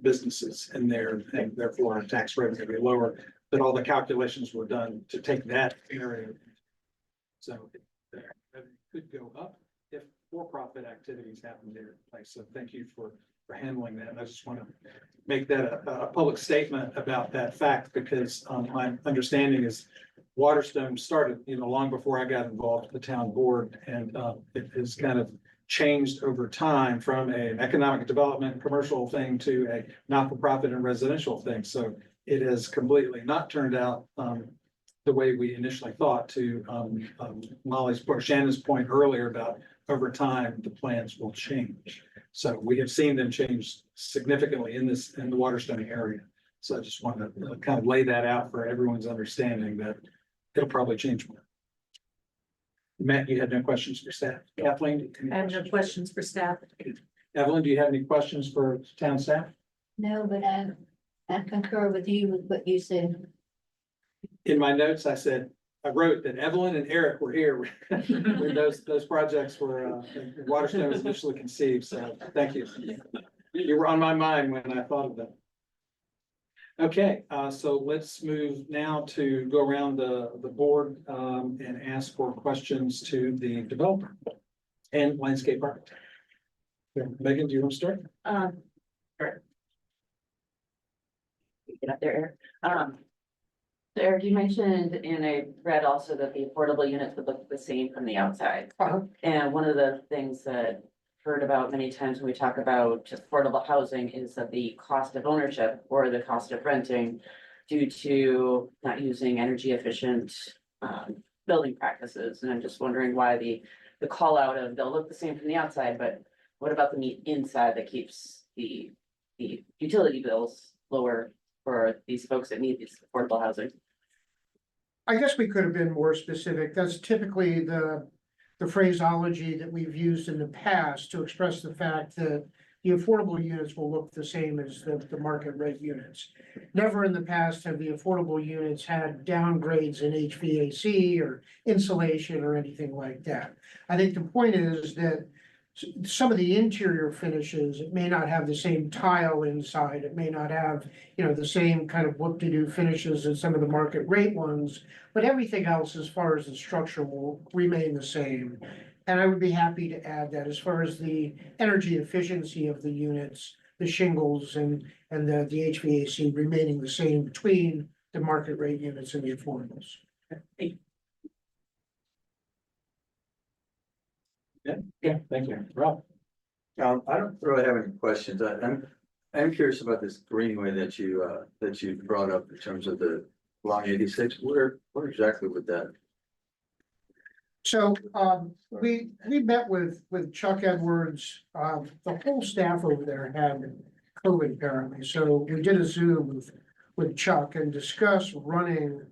businesses in there, and therefore our tax rate will be lower. But all the calculations were done to take that area. So it could go up if for-profit activities happen there. So thank you for handling that. And I just want to make that a public statement about that fact, because my understanding is Waterstone started, long before I got involved with the town board, and it has kind of changed over time from an economic development commercial thing to a not-for-profit and residential thing. So it has completely not turned out the way we initially thought. To Shannon's point earlier about over time, the plans will change. So we have seen them change significantly in the Waterstone area. So I just want to kind of lay that out for everyone's understanding that it'll probably change more. Matt, you had no questions for staff. Kathleen? I have no questions for staff. Evelyn, do you have any questions for town staff? No, but I concur with you with what you said. In my notes, I wrote that Evelyn and Eric were here when those projects were, Waterstone was initially conceived, so thank you. You were on my mind when I thought of that. Okay, so let's move now to go around the board and ask for questions to the developer and landscape architect. Megan, do you want to start? Sure. Get up there, Eric. So Eric, you mentioned, and I read also that the affordable units would look the same from the outside. And one of the things that heard about many times when we talk about affordable housing is that the cost of ownership or the cost of renting due to not using energy efficient building practices. And I'm just wondering why the the call out of, they'll look the same from the outside, but what about the meat inside that keeps the utility bills lower for these folks that need this affordable housing? I guess we could have been more specific. That's typically the phraseology that we've used in the past to express the fact that the affordable units will look the same as the market rate units. Never in the past have the affordable units had downgrades in HVAC or insulation or anything like that. I think the point is that some of the interior finishes, it may not have the same tile inside, it may not have, the same kind of whoop-de-doo finishes as some of the market rate ones, but everything else as far as the structure will remain the same. And I would be happy to add that as far as the energy efficiency of the units, the shingles and the HVAC remaining the same between the market rate units and the affordables. Yeah, thank you. Rob? I don't really have any questions. I'm curious about this greenway that you brought up in terms of the along 86. Where exactly would that? So, we met with Chuck Edwards, the whole staff over there had COVID apparently, so we did a Zoom with Chuck and discussed running.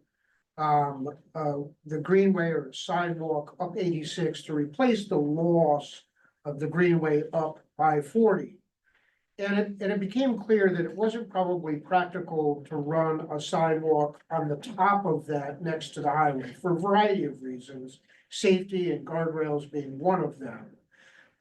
The greenway or sidewalk up 86 to replace the loss of the greenway up by 40. And it became clear that it wasn't probably practical to run a sidewalk on the top of that next to the highway for a variety of reasons, safety and guardrails being one of them.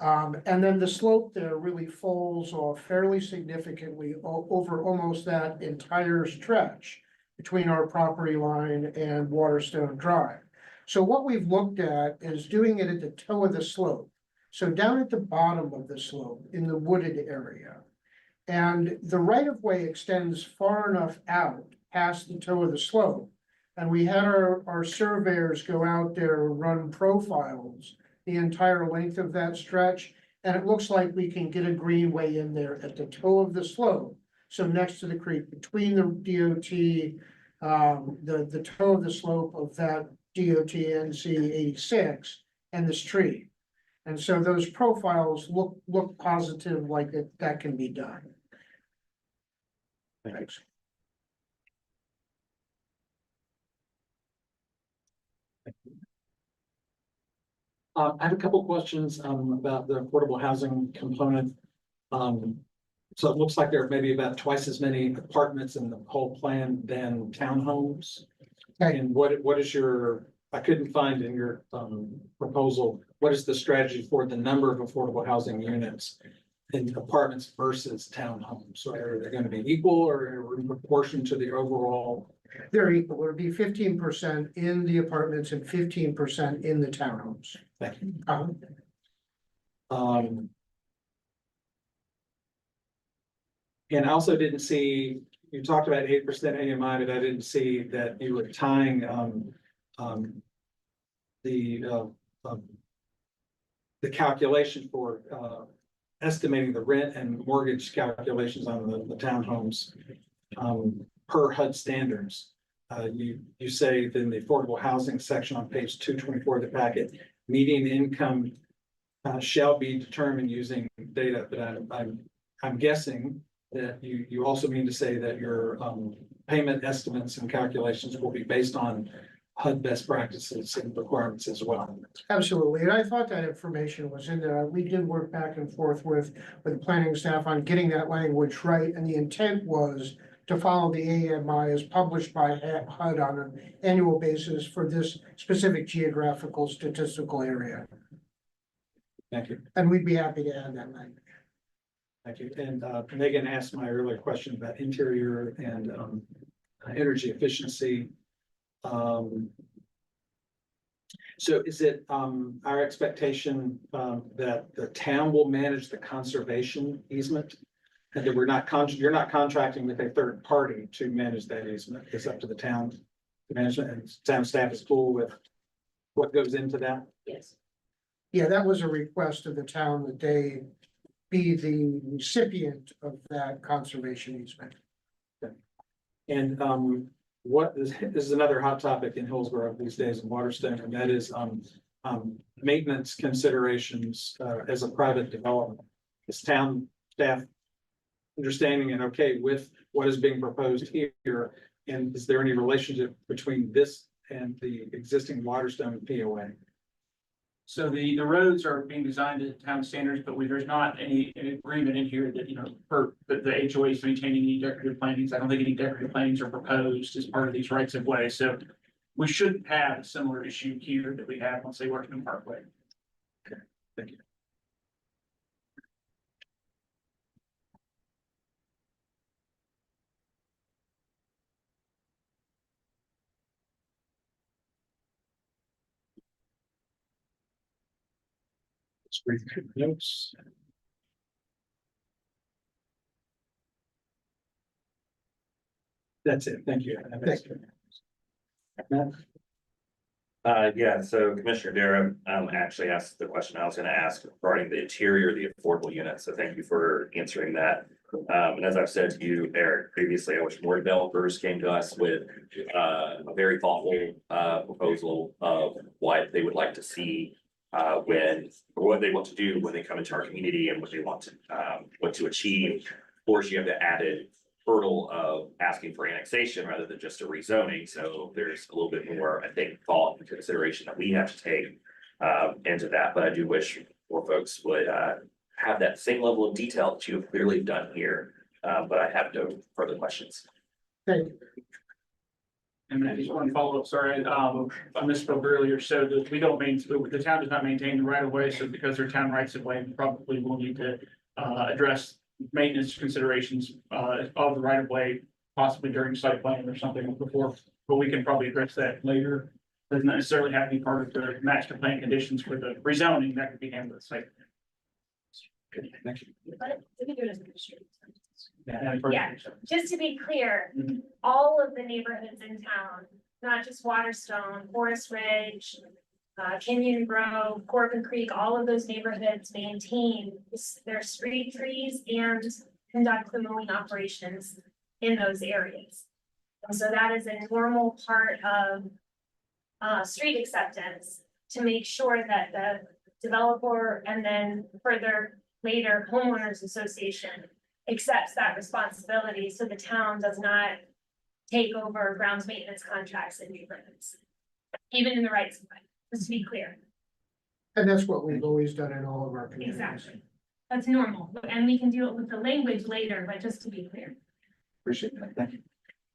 And then the slope there really falls off fairly significantly over almost that entire stretch between our property line and Waterstone Drive. So what we've looked at is doing it at the toe of the slope. So down at the bottom of the slope in the wooded area. And the right of way extends far enough out past the toe of the slope. And we had our surveyors go out there and run profiles the entire length of that stretch. And it looks like we can get a greenway in there at the toe of the slope. So next to the creek, between the DOT, the toe of the slope of that DOT NC 86 and the street. And so those profiles look positive, like that can be done. Thanks. I have a couple questions about the affordable housing component. So it looks like there may be about twice as many apartments in the whole plan than townhomes. Okay. And what is your, I couldn't find in your proposal, what is the strategy for the number of affordable housing units in apartments versus townhomes? So are they going to be equal or in proportion to the overall? They're equal. It'll be 15% in the apartments and 15% in the townhomes. Thank you. And I also didn't see, you talked about 8% AMI, but I didn't see that you were tying the calculation for estimating the rent and mortgage calculations on the townhomes per HUD standards. You say in the affordable housing section on page 224 of the packet, median income shall be determined using data, but I'm guessing that you also mean to say that your payment estimates and calculations will be based on HUD best practices and requirements as well. Absolutely, and I thought that information was in there. We did work back and forth with the planning staff on getting that language right, and the intent was to follow the AMI as published by HUD on an annual basis for this specific geographical statistical area. Thank you. And we'd be happy to add that language. Thank you. And Megan asked my earlier question about interior and energy efficiency. So is it our expectation that the town will manage the conservation easement? And that you're not contracting with a third party to manage that easement? It's up to the town management, and town staff is cool with what goes into that? Yes. Yeah, that was a request of the town that they be the recipient of that conservation easement. And this is another hot topic in Hillsborough these days in Waterstone, and that is maintenance considerations, as a private development. Is town staff understanding and okay with what is being proposed here? And is there any relationship between this and the existing Waterstone POA? So the roads are being designed to town standards, but there's not any agreement in here that, the HOA is maintaining any decorative plantings. I don't think any decorative plantings are proposed as part of these rights of way, so we shouldn't have a similar issue here that we have on, say, Washington Parkway. Thank you. Let's read through the notes. That's it. Thank you. Thank you. Matt? Yeah, so Commissioner Dara, actually asked the question I was gonna ask regarding the interior, the affordable units, so thank you for answering that. And as I've said to you, Eric, previously, I wish more developers came to us with, a very thoughtful, proposal of what they would like to see, or what they want to do when they come into our community and what they want to achieve. Of course, you have the added hurdle of asking for annexation rather than just a rezoning, so there's a little bit more, I think, thought and consideration that we have to take into that, but I do wish more folks would have that same level of detail that you have clearly done here, but I have no further questions. Thank you. And then just one follow-up, sorry, I misspoke earlier, so that we don't the town does not maintain the right of way, so because they're town rights of way, we probably will need to address maintenance considerations of the right of way, possibly during site plan or something before, but we can probably address that later. Doesn't necessarily have to be part of the master plan conditions for the rezoning that could be handled at site. Good, thank you. But we can do it as a commissioner. Yeah. Just to be clear, Mhm. all of the neighborhoods in town, not just Waterstone, Forest Ridge, Canyon Grove, Corbin Creek, all of those neighborhoods maintain their street trees and conduct the mowing operations in those areas. And so that is a normal part of street acceptance to make sure that the developer and then further later homeowners association accepts that responsibility, so the town does not take over grounds maintenance contracts in neighborhoods, even in the rights of way, just to be clear. And that's what we've always done in all of our communities. Exactly. That's normal, and we can deal it with the language later, but just to be clear. Appreciate that. Thank you.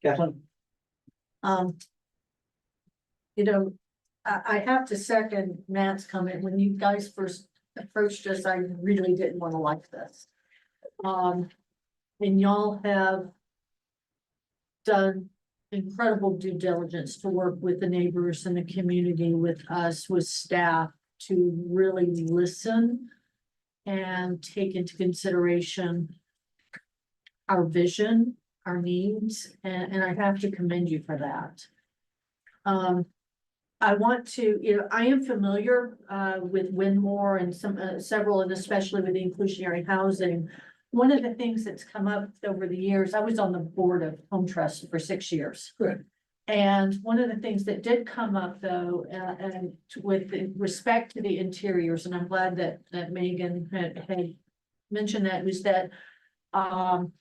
Kathleen? You know, I have to second Matt's comment. When you guys first approached us, I really didn't want to like this. And y'all have done incredible due diligence to work with the neighbors and the community, with us, with staff, to really listen and take into consideration our vision, our needs, and I have to commend you for that. I want to, I am familiar with Winmore and several, and especially with the inclusionary housing. One of the things that's come up over the years, I was on the board of Home Trust for 6 years. Good. And one of the things that did come up though, and with respect to the interiors, and I'm glad that Megan had mentioned that, was that, and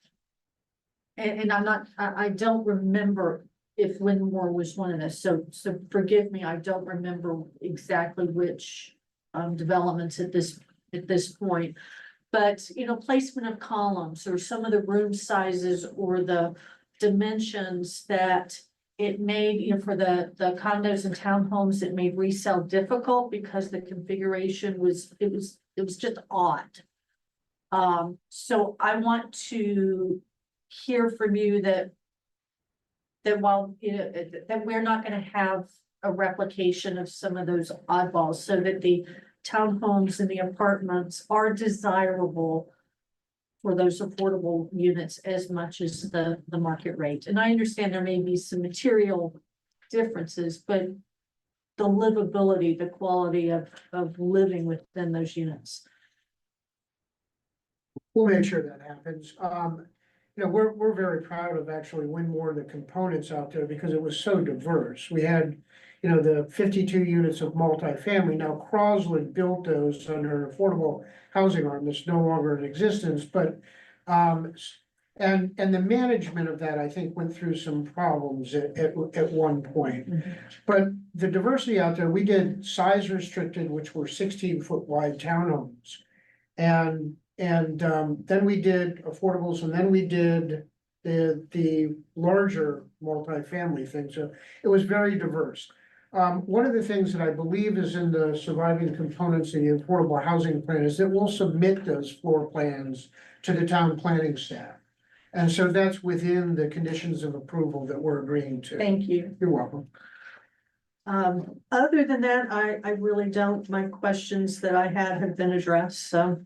I don't remember if Winmore was one of this, so forgive me, I don't remember exactly which developments at this point. But, placement of columns or some of the room sizes or the dimensions that it made, for the condos and townhomes, it made resale difficult because the configuration was just odd. So I want to hear from you that while, that we're not gonna have a replication of some of those oddballs, so that the townhomes and the apartments are desirable for those affordable units as much as the market rate. And I understand there may be some material differences, but the livability, the quality of living within those units. We'll make sure that happens. We're very proud of actually Winmore and the components out there because it was so diverse. We had, you know, the 52 units of multifamily. Now Crosland built those under an affordable housing arm that's no longer in existence, but, and the management of that, I think, went through some problems at one point. But the diversity out there, we did size restricted, which were 16-foot wide townhomes. And then we did affordables, and then we did the larger multifamily thing. So it was very diverse. One of the things that I believe is in the surviving components of the affordable housing plan is that we'll submit those floor plans to the town planning staff. And so that's within the conditions of approval that we're agreeing to. Thank you. You're welcome. Other than that, I really don't, my questions that I had have been addressed, so.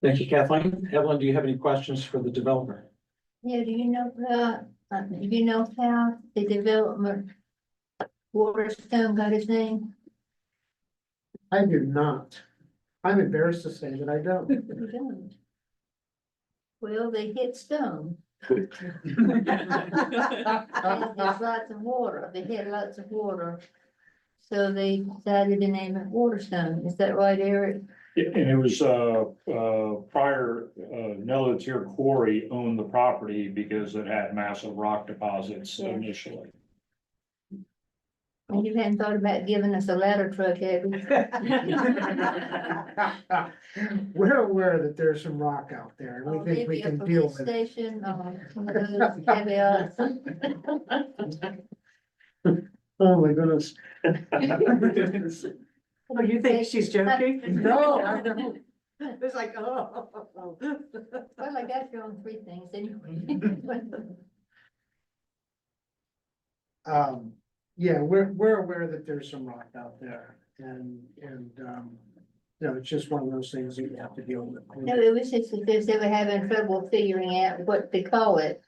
Thank you, Kathleen. Evelyn, do you have any questions for the developer? Yeah, do you know how the development Waterstone got his name? I do not. I'm embarrassed to say that I don't. You don't. Well, they hit stone. And there's lots of water. They hit lots of water. So they decided to name it Waterstone. Is that right, Eric? And it was, prior, Nelatier Quarry owned the property because it had massive rock deposits Yeah. initially. And you hadn't thought about giving us a ladder truck, have you? We're aware that there's some rock out there, and Or we think we maybe a can deal police with it. station, or one of those caveats. Oh, my goodness. Oh, you think she's joking? No, I don't. It's like, oh. Well, I got you on three things anyway. Yeah, we're aware that there's some rock out there, and, you know, it's just one of those things that you have to deal with. No, it was just that they were having trouble figuring out what to call it.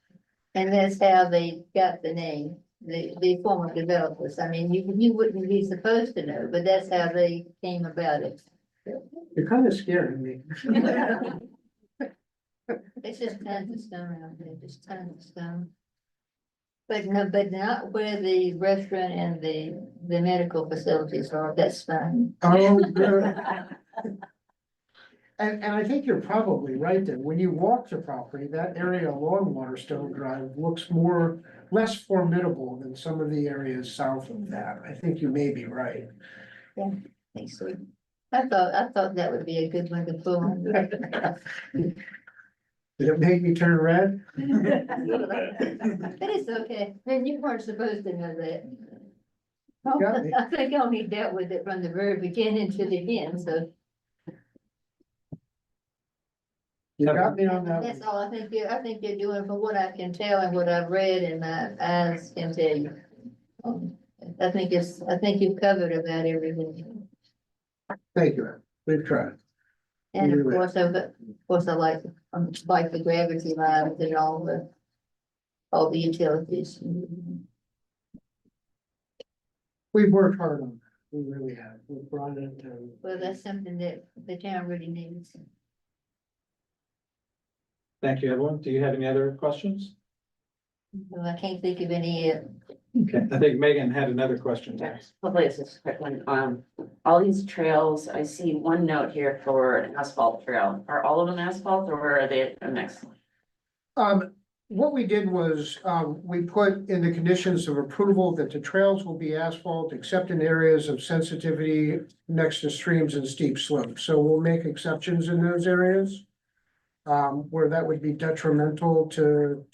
And that's how they got the name, the former developers. I mean, you wouldn't be supposed to know, but that's how they came about it. You're kind of scaring me. It's just tons of stone out there, just tons of stone. But no, but not where the restaurant and the medical facilities are, that's fine. Oh, good. And I think you're probably right then. When you walk the property, that area along Waterstone Drive looks less formidable than some of the areas south of that. I think you may be right. Thanks, sweet. I thought that would be a good one to pull on. Did it make me turn red? But it's okay, and you weren't supposed to know that. Got me. I think I only dealt with it from the very beginning to the end, so You got me on that that's one. all I think you're doing from what I can tell and what I've read and my eyes can tell you. I think you've covered about everything. Thank you, Ed. We've tried. And of Really? course, I like the gravity lines and all the utilities. We've worked hard on that. We really have. We've brought it to. Well, that's something that the town really needs. Thank you, Evelyn. Do you have any other questions? Well, I can't think of any, Okay, I think Megan had another question. Yes, hopefully it's just a quick one. All these trails, I see one note here for an asphalt trail. Are all of them asphalt or are they a mix? What we did was, we put in the conditions of approval that the trails will be asphalt except in areas of sensitivity next to streams and steep slopes. So we'll make exceptions in those areas. Where that would be detrimental to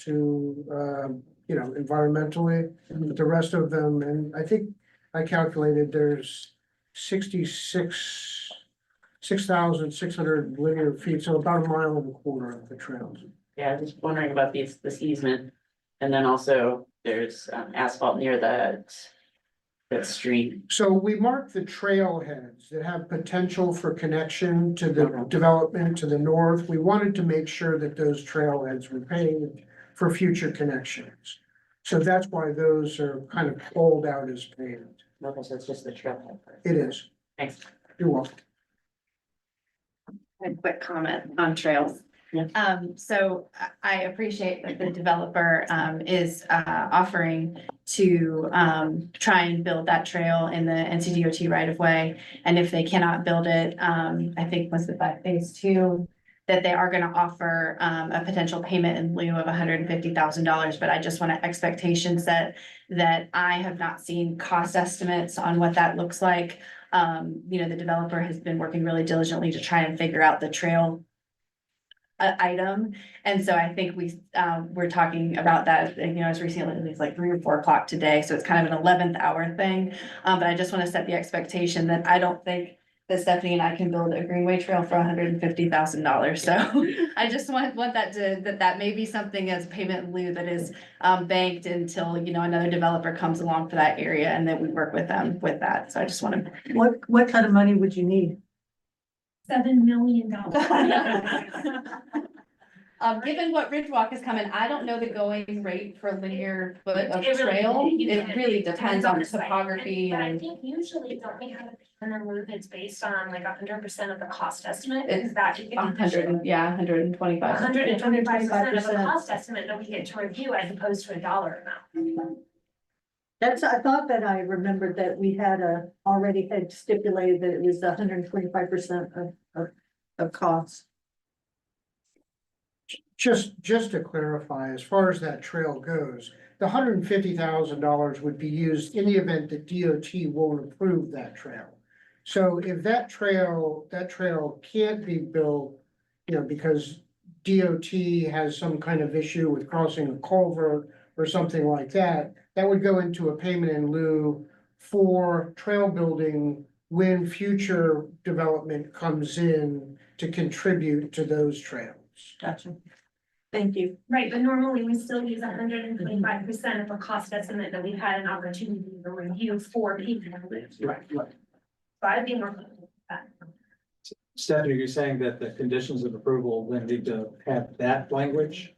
environmentally, but the rest of them, and I think I calculated there's 6,600 linear feet, so about 1.25 miles of the trails. Yeah, just wondering about this easement. And then also there's asphalt near that stream. So we marked the trailheads that have potential for connection to the Okay. development to the north. We wanted to make sure that those trailheads were paved for future connections. So that's why those are kind of pulled out as paved. Okay, so it's just the trailhead. It is. Thanks. You're welcome. A quick comment on trails. Yeah. So I appreciate that the developer is offering to try and build that trail in the NCDOT right of way. And if they cannot build it, I think was it by phase two, that they are gonna offer a potential payment in lieu of $150,000. But I just want to expectation set that I have not seen cost estimates on what that looks like. You know, the developer has been working really diligently to try and figure out the trail item. And so I think we're talking about that, you know, as recently as like 3 or 4 o'clock today. So it's kind of an 11th hour thing. But I just want to set the expectation that I don't think that Stephanie and I can build a greenway trail for $150,000. So I just want that may be something as payment in lieu that is banked until, you know, another developer comes along for that area, and then we work with them with that. So I just want to. What kind of money would you need? $7 million. Given what Ridgewalk is coming, I don't know the going rate for linear foot of It really- trail. you It can- really it depends on the site. topography But I and think usually don't we have a payment in lieu that's based on like 100% of the cost estimate? It's Is that? 125. 125% of the cost estimate that we get to review as opposed to a dollar amount. I thought that I remembered that we had already had stipulated that it was 125% of costs. Just to clarify, as far as that trail goes, the $150,000 would be used in the event that DOT won't approve that trail. So if that trail can't be built, you know, because DOT has some kind of issue with crossing a culvert or something like that, that would go into a payment in lieu for trail building when future development comes in to contribute to those trails. Gotcha. Thank you. Right, but normally we still use 125% of a cost estimate that we've had an opportunity to review for people. Right. So I'd be more comfortable with that. Stephanie, are you saying that the conditions of approval then need to have that language?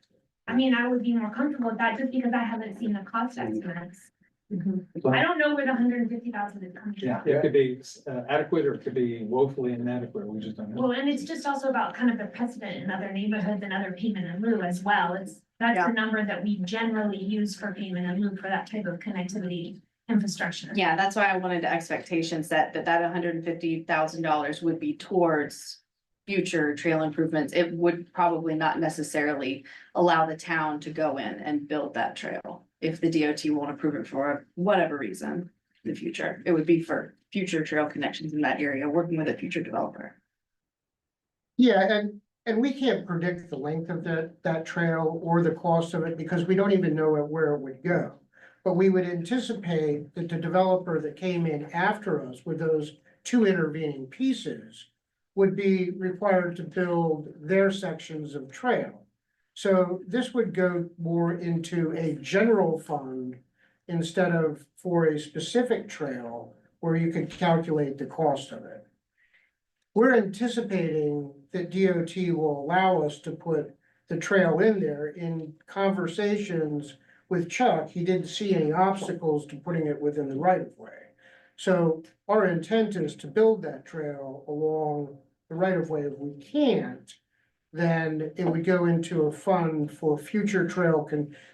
I mean, I would be more comfortable with that just because I haven't seen the cost estimates. I don't know where the 150,000 is coming from. Yeah, it could be adequate or it could be woefully inadequate. We just don't know. Well, and it's just also about kind of the precedent in other neighborhoods and other payment in lieu as well. That's the number that we generally use for payment in lieu for that type of connectivity infrastructure. Yeah, that's why I wanted the expectation set that $150,000 would be towards future trail improvements. It would probably not necessarily allow the town to go in and build that trail if the DOT won't approve it for whatever reason in the future. It would be for future trail connections in that area, working with a future developer. Yeah, and we can't predict the length of that trail or the cost of it because we don't even know where it would go. But we would anticipate that the developer that came in after us with those 2 intervening pieces would be required to build their sections of trail. So this would go more into a general fund instead of for a specific trail where you could calculate the cost of it. We're anticipating that DOT will allow us to put the trail in there. In conversations with Chuck, he didn't see any obstacles to putting it within the right of way. So our intent is to build that trail along the right of way. If we can't, then it would go into a fund for future trail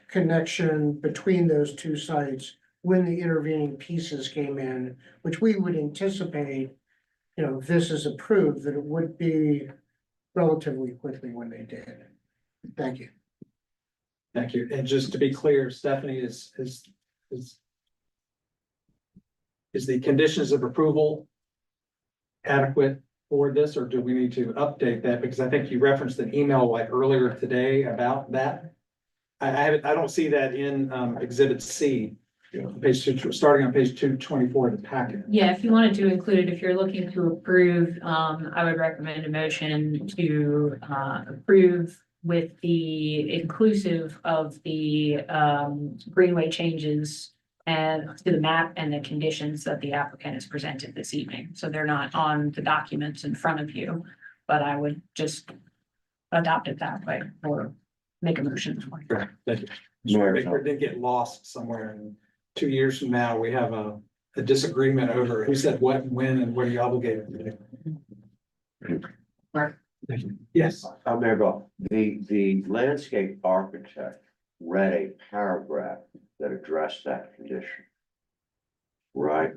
connection between those 2 sites when the intervening pieces came in, which we would anticipate, you know, if this is approved, that it would be relatively quickly when they did. Thank you. Thank you. And just to be clear, Stephanie, is the conditions of approval adequate for this, or do we need to update that? Because I think you referenced an email like earlier today about that. I don't see that in Exhibit C, page 2, starting on page 224 of the packet. Yeah, if you wanted to include it, if you're looking to approve, I would recommend a motion to approve with the inclusive of the greenway changes and to the map and the conditions that the applicant has presented this evening. So they're not on the documents in front of you, but I would just adopt it that way or make a motion for you. Correct. Thank you. Sure, it didn't get lost somewhere, and 2 years from now, we have a disagreement over who said what and when and what are you obligated to do. Mark? Thank you. Yes. Mayor Ball, the landscape architect read a paragraph that address that condition. Right?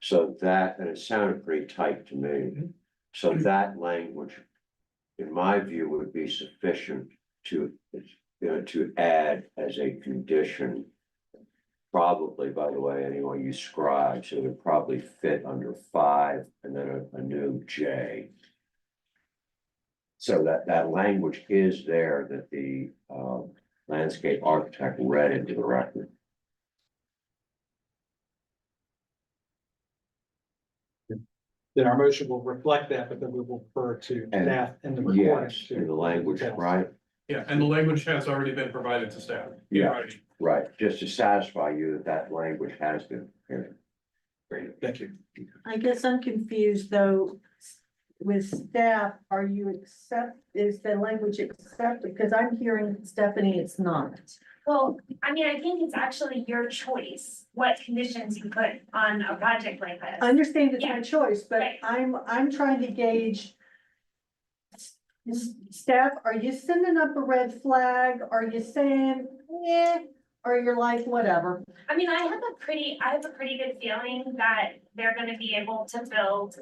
So that, and it sounded pretty tight to me. So that language, in my view, would be sufficient to, to add as a condition. Probably, by the way, anyone you scribe, so it would probably fit under 5 and then a new J. So that language is there that the landscape architect read into the record. Then our motion will reflect that, but then we will refer to And staff in the recording. Yes, in the language, right? Yeah, and the language has already been provided to staff. Yeah. Right. Right, just to satisfy you that that language has been prepared. Great, thank you. I guess I'm confused though, with staff, are you is the language accepted? Because I'm hearing Stephanie, it's not. Well, I mean, I think it's actually your choice, what conditions you put on a project like this. I understand it's my choice, but Right. I'm trying to gauge. Staff, are you sending up a red flag? Are you saying, yeah, or you're like, whatever? I mean, I have a pretty good feeling that they're gonna be able to build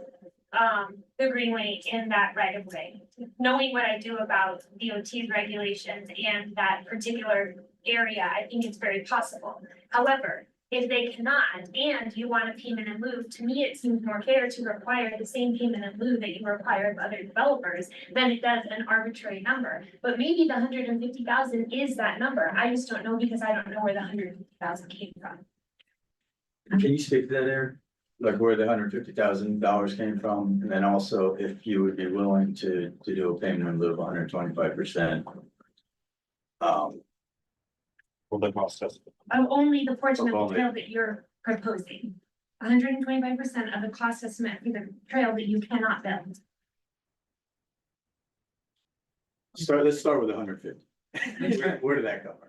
the greenway in that right of way. Knowing what I do about DOT's regulations and that particular area, I think it's very possible. However, if they cannot, and you want a payment in lieu, to me, it seems more fair to require the same payment in lieu that you require of other developers than it does an arbitrary number. But maybe the 150,000 is that number. I just don't know because I don't know where the 150,000 came from. Can you speak to that, Eric? Like where the $150,000 came from, and then also if you would be willing to do a payment in lieu of 125%. Well, the process. Of only the portion of Of the only. trail that you're proposing. 125% of the cost estimate for the trail that you cannot build. Let's start with 150. Where did that come from?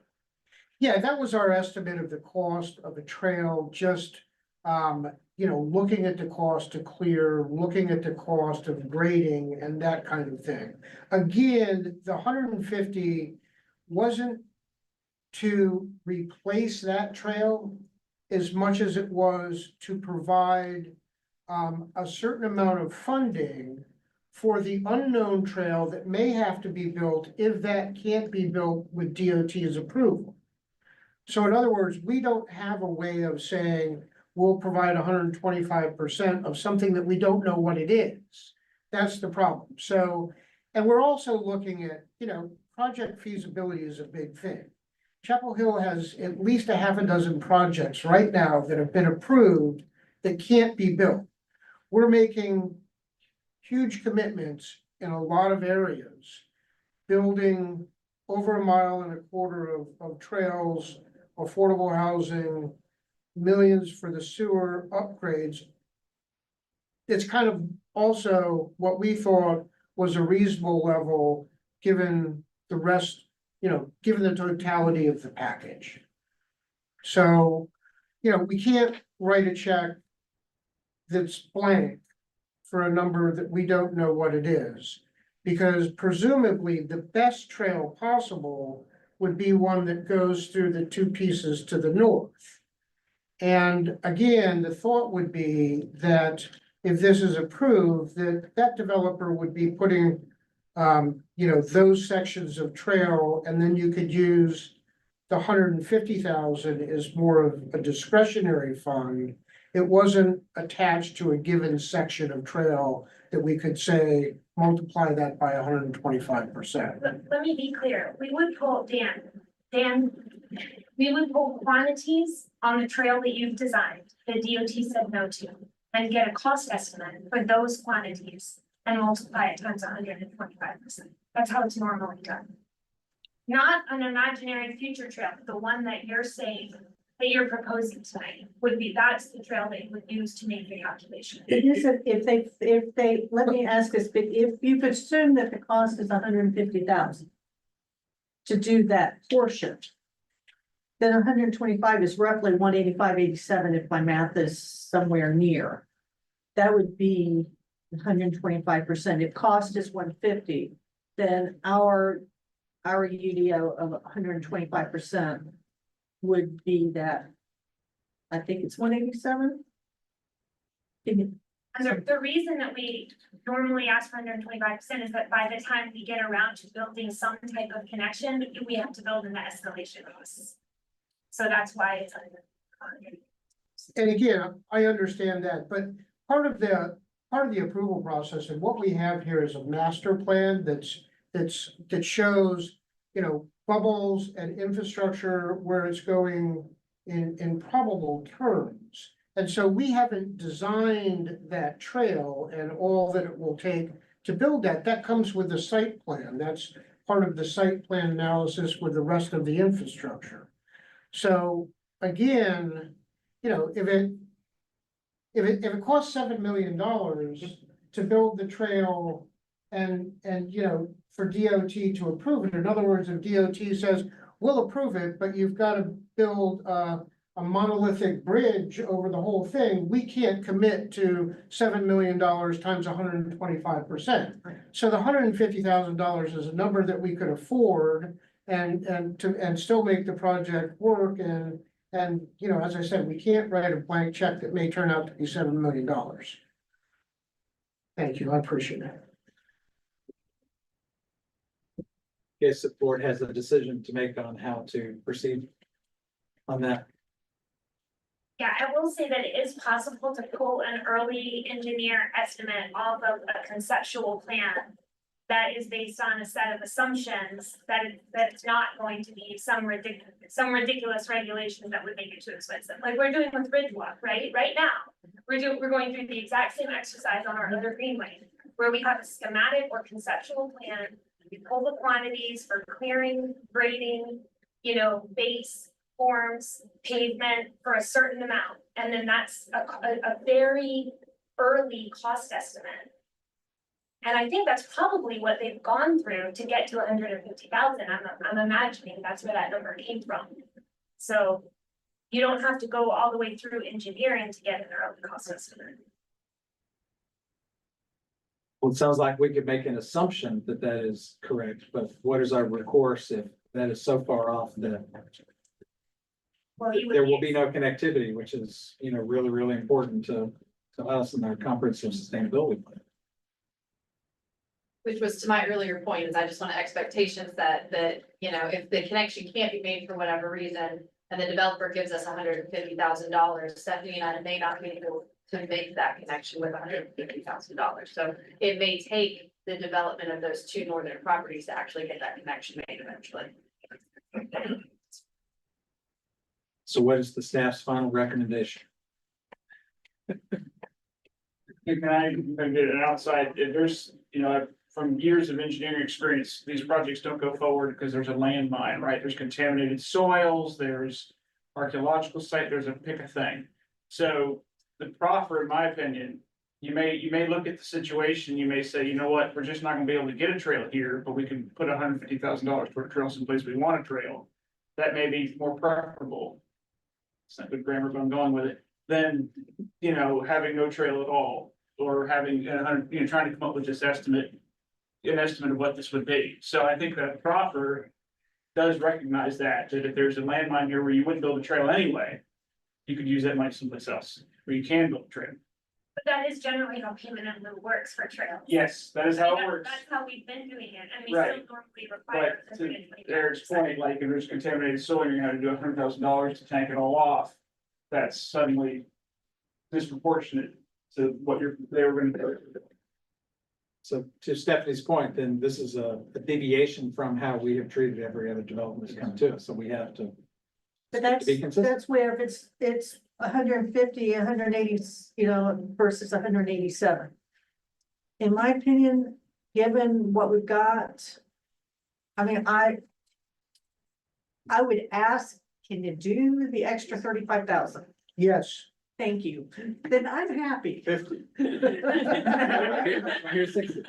Yeah, that was our estimate of the cost of the trail, just, looking at the cost to clear, looking at the cost of grading and that kind of thing. Again, the 150 wasn't to replace that trail as much as it was to provide a certain amount of funding for the unknown trail that may have to be built if that can't be built with DOT's approval. So in other words, we don't have a way of saying we'll provide 125% of something that we don't know what it is. That's the problem. So, and we're also looking at, project feasibility is a big thing. Chapel Hill has at least a half a dozen projects right now that have been approved that can't be built. We're making huge commitments in a lot of areas, building over 1.25 miles of trails, affordable housing, millions for the sewer upgrades. It's kind of also what we thought was a reasonable level, given the rest, given the totality of the package. So, we can't write a check that's blank for a number that we don't know what it is. Because presumably the best trail possible would be one that goes through the two pieces to the north. And again, the thought would be that if this is approved, that developer would be putting, those sections of trail, and then you could use the 150,000 as more of a discretionary fund. It wasn't attached to a given section of trail that we could say, multiply that by 125%. Let me be clear, we would pull, Dan, we would pull quantities on the trail that you've designed, the DOT said no to, and get a cost estimate for those quantities and multiply it times 125%. That's how it's normally done. Not an imaginary future trail, the one that you're saying, that you're proposing tonight, would be, that's the trail that you would use to make the calculation. It isn't, if they, let me ask this, but if you could assume that the cost is 150,000 to do that portion, then 125 is roughly 185.87 if my math is somewhere near. That would be 125%. If cost is 150, then our UDO of 125% would be that. I think it's 187. And the reason that we normally ask for 125% is that by the time we get around to building some type of connection, we have to build in the escalation costs. So that's why it's under. And again, I understand that, but part of the approval process and what we have here is a master plan that shows, you know, bubbles and infrastructure where it's going in probable terms. And so we haven't designed that trail and all that it will take to build that. That comes with the site plan. That's part of the site plan analysis with the rest of the infrastructure. So again, you know, if it costs $7 million to build the trail and, you know, for DOT to approve it, in other words, if DOT says, we'll approve it, but you've got to build a monolithic bridge over the whole thing, we can't commit to $7 million times 125%. So the $150,000 is a number that we could afford and still make the project work. And, you know, as I said, we can't write a blank check that may turn out to be $7 million. Thank you, I appreciate it. Guess the board has a decision to make on how to proceed on that. Yeah, I will say that it is possible to pull an early engineer estimate off of a conceptual plan that is based on a set of assumptions that it's not going to be some ridiculous regulations that would make it too expensive. Like we're doing with Bridgewalk, right? Right now, we're going through the exact same exercise on our other greenway, where we have a schematic or conceptual plan. We pull the quantities for clearing, grading, you know, base, forms, pavement for a certain amount. And then that's a very early cost estimate. And I think that's probably what they've gone through to get to 150,000. I'm imagining that's where that number came from. So you don't have to go all the way through engineering to get an early cost estimate. Well, it sounds like we could make an assumption that that is correct, but what is our recourse if that is so far off that Well, you would there will be no connectivity, which is, you know, really, really important to us and our comprehensive sustainability plan. Which was to my earlier point, is I just want expectations that, you know, if the connection can't be made for whatever reason, and the developer gives us $150,000, Stephanie and I may not be able to make that connection with $150,000. So it may take the development of those two northern properties to actually get that connection made eventually. So what is the staff's final recommendation? Can I get an outside, if there's, you know, from years of engineering experience, these projects don't go forward because there's a landmine, right? There's contaminated soils, there's archaeological site, there's a pick a thing. So the proffer, in my opinion, you may look at the situation, you may say, you know what, we're just not gonna be able to get a trail here, but we can put $150,000 toward a trail someplace we want a trail. That may be more preferable. It's not good grammar, but I'm going with it. Than, you know, having no trail at all, or having, you know, trying to come up with this estimate, an estimate of what this would be. So I think that proffer does recognize that if there's a landmine here where you wouldn't build a trail anyway, you could use that money someplace else, where you can build a trail. But that is generally how payment in lieu works for trails. Yes, that is how it works. That's how we've been doing it, and we Right. still normally require. But to Eric's point, like if there's contaminated soil, you're gonna have to do $100,000 to tank it all off. That's suddenly disproportionate to what they were gonna do. So to Stephanie's point, then this is a deviation from how we have treated every other development that's come to us, so we have to. But that's, Be consistent. that's where if it's 150, 180, you know, versus 187. In my opinion, given what we've got, I mean, I would ask, can you do the extra 35,000? Yes. Thank you. Then I'm happy. 50. Here's 60.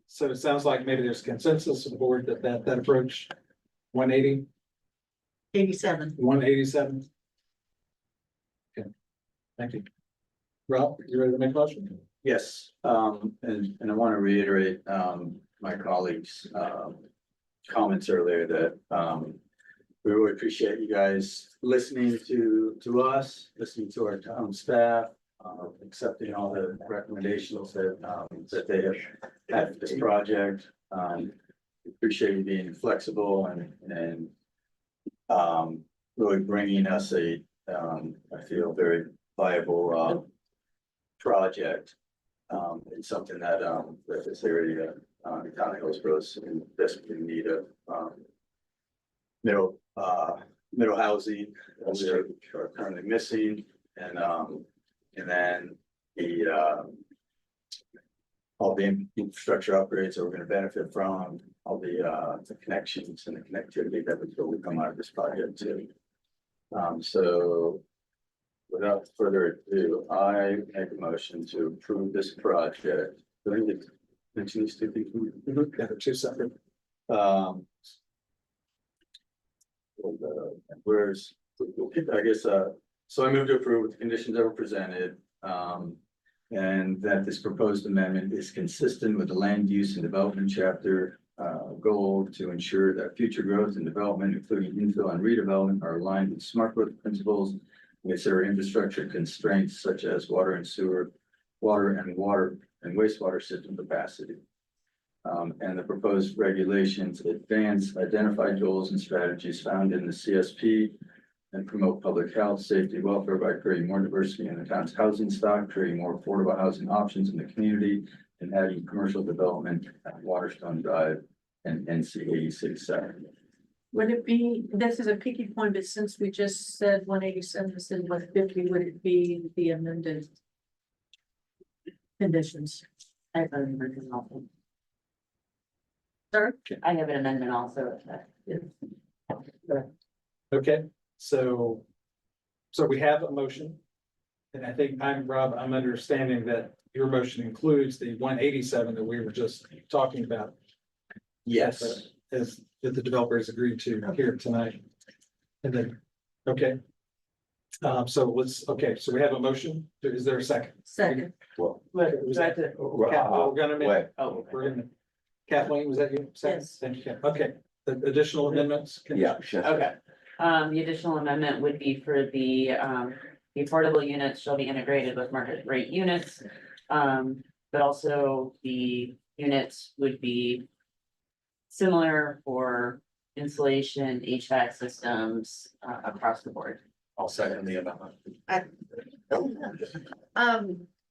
So it sounds like maybe there's consensus of the board that approach 180, 87. 187. Okay, thank you. Rob, you ready to make a motion? Yes, and I want to reiterate, my colleagues' comments earlier that we really appreciate you guys listening to us, listening to our town staff, accepting all the recommendations that they have had for this project. Appreciate you being flexible and really bringing us I feel very viable project. It's something that this area, the town of Hillsborough is in desperate need of middle housing that we are currently missing, and then all the infrastructure upgrades that we're going to benefit from, all the connections and the connectivity that will come out of this project too. So without further ado, I make a motion to approve this project. Do I need to mention these two things? Yeah, they're two separate. Where's, I guess, so I move to approve with the conditions that were presented. And that this proposed amendment is consistent with the land use and development chapter goal to ensure that future growth and development, including infill and redevelopment, are aligned with smart growth principles. Consider infrastructure constraints such as water and wastewater system capacity. And the proposed regulations advance identified goals and strategies found in the CSP and promote public health, safety, welfare by creating more diversity in the town's housing stock, creating more affordable housing options in the community, and adding commercial development at Waterstone Drive and NC 86-7. Would it be, this is a picky point, but since we just said 187, instead of 150, would it be the amended conditions? I have an amendment also. Sir? I have an amendment also. Okay, so we have a motion. And I think Rob, I'm understanding that your motion includes the 187 that we were just talking about. Yes. As that the developers agreed to here tonight. And then, okay. So so we have a motion. Is there a second? Second. Well, We're gonna make, Wait. we're gonna, Kathleen, was that you? Second? Yes. Thank you, Kath. Okay, the additional amendments? Yeah, sure. Okay, the additional amendment would be for the affordable units shall be integrated with market rate units. But also the units would be similar for insulation, HVAC systems, across the board. I'll second the amendment.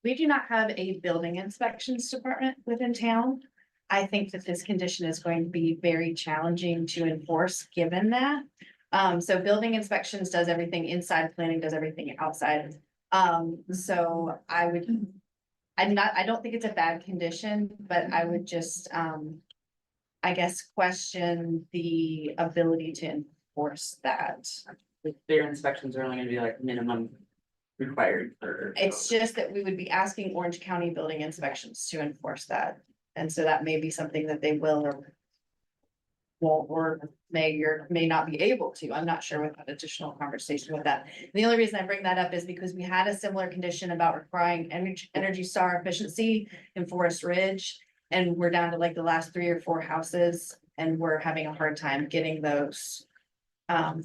We do not have a building inspections department within town. I think that this condition is going to be very challenging to enforce, given that. So building inspections does everything inside, planning does everything outside. So I don't think it's a bad condition, but I would just, I guess, question the ability to enforce that. Their inspections are only gonna be like minimum required for. It's just that we would be asking Orange County building inspections to enforce that. And so that may be something that they will or won't, or may not be able to. I'm not sure without additional conversation with that. The only reason I bring that up is because we had a similar condition about requiring Energy Star efficiency in Forest Ridge. And we're down to like the last 3 or 4 houses, and we're having a hard time getting those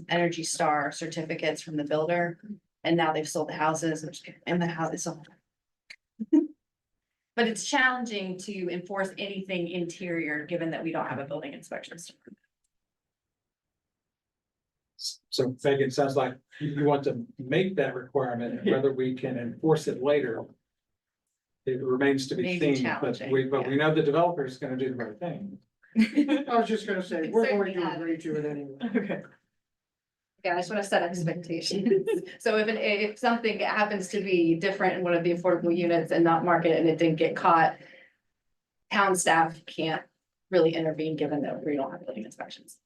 Energy Star certificates from the builder. And now they've sold the houses and the house is sold. But it's challenging to enforce anything interior, given that we don't have a building inspections. So Megan, it sounds like you want to make that requirement, and whether we can enforce it later. It remains to be Maybe seen, but challenging, we know the developer is gonna do the right thing. I was just gonna say, we're going to Certainly agree to it anyway. Okay. Yeah, I just want to set expectations. So if something happens to be different in one of the affordable units and not market and it didn't get caught, town staff can't really intervene, given that we don't have building inspections.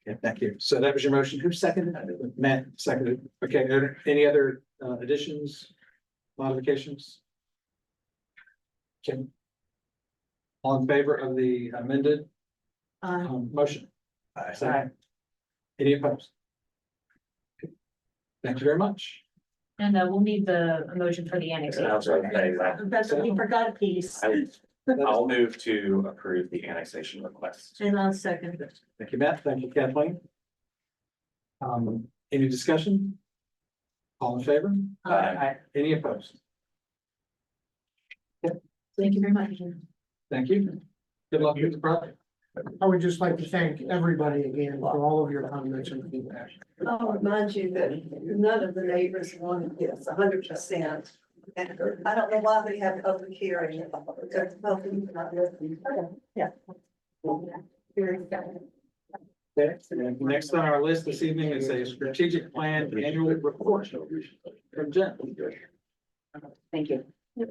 Okay, thank you. So that was your motion. Who seconded? Matt seconded. Okay, any other additions, modifications? Okay. All in favor of the amended motion? Aye. Any opposed? Okay. Thank you very much. And we'll need the motion for the annexation. That's what we forgot a piece. I'll move to approve the annexation request. And I'll second it. Thank you, Matt. Thank you, Kathleen. Any discussion? All in favor? Aye. Any opposed? Thank you very much. Thank you. Good luck with the project. I would just like to thank everybody again for all of your comments and feedback. I'll remind you that none of the neighbors wanted this 100%. And I don't know why we have public hearing. Because public is not listening. Yeah. Very good. Okay, and next on our list this evening is a strategic plan annual report from Jen. Thank you. Thank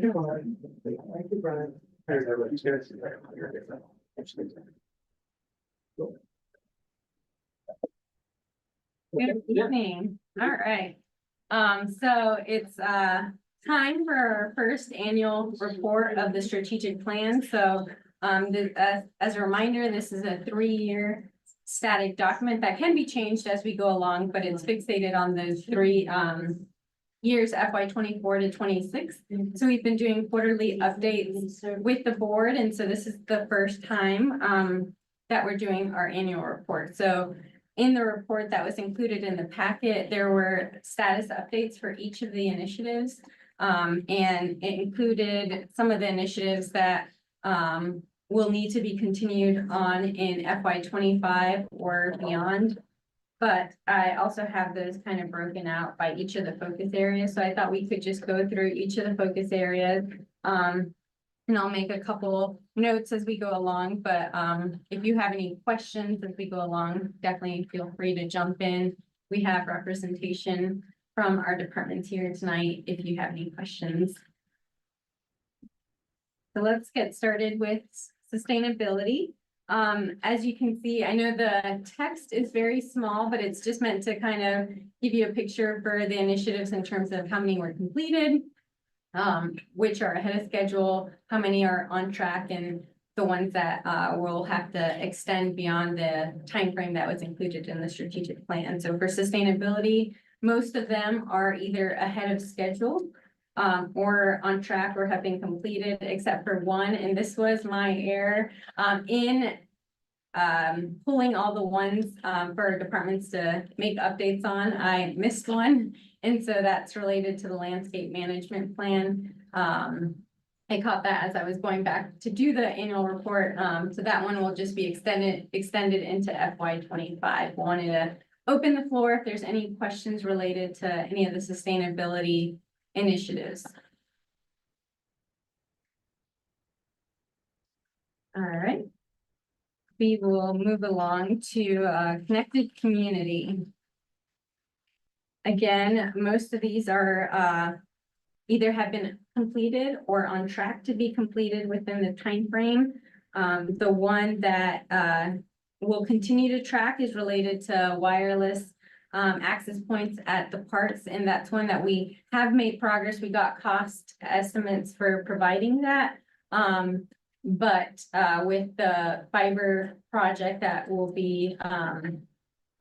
you, Brian. Thank you, Brian. Good evening. All right. So it's time for our first annual report of the strategic plan. So as a reminder, this is a 3-year static document that can be changed as we go along, but it's fixated on those 3 years, FY 24 to 26. So we've been doing quarterly updates with the board, and so this is the first time that we're doing our annual report. So in the report that was included in the packet, there were status updates for each of the initiatives. And it included some of the initiatives that will need to be continued on in FY 25 or beyond. But I also have those kind of broken out by each of the focus areas. So I thought we could just go through each of the focus areas. And I'll make a couple notes as we go along, but if you have any questions as we go along, definitely feel free to jump in. We have representation from our departments here tonight if you have any questions. So let's get started with sustainability. As you can see, I know the text is very small, but it's just meant to kind of give you a picture for the initiatives in terms of how many were completed, which are ahead of schedule, how many are on track, and the ones that will have to extend beyond the timeframe that was included in the strategic plan. So for sustainability, most of them are either ahead of schedule or on track or have been completed, except for one, and this was my error in pulling all the ones for departments to make updates on. I missed one. And so that's related to the landscape management plan. I caught that as I was going back to do the annual report. So that one will just be extended into FY 25. Wanted to open the floor if there's any questions related to any of the sustainability initiatives. All right. We will move along to connected community. Again, most of these are either have been completed or on track to be completed within the time frame. The one that will continue to track is related to wireless access points at the parks, and that's one that we have made progress. We got cost estimates for providing that. But with the fiber project that will be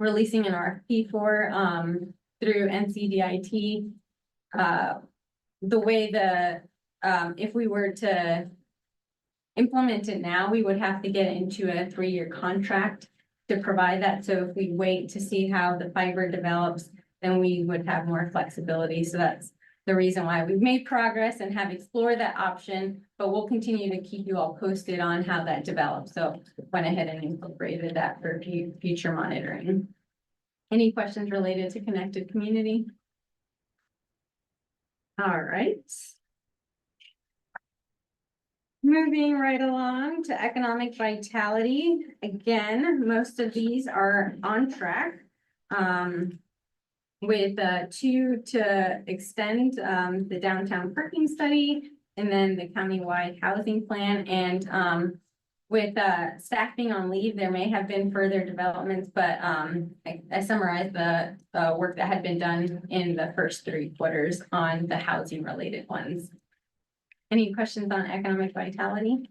releasing an RFP for through NCDIT, the way if we were to implement it now, we would have to get into a 3-year contract to provide that. So if we wait to see how the fiber develops, then we would have more flexibility. So that's the reason why we've made progress and have explored that option, but we'll continue to keep you all posted on how that develops. So went ahead and incorporated that for future monitoring. Any questions related to connected community? All right. Moving right along to economic vitality. Again, most of these are on track. With 2 to extend the downtown parking study and then the countywide housing plan. And with staff being on leave, there may have been further developments, but I summarized the work that had been done in the first 3 quarters on the housing related ones. Any questions on economic vitality?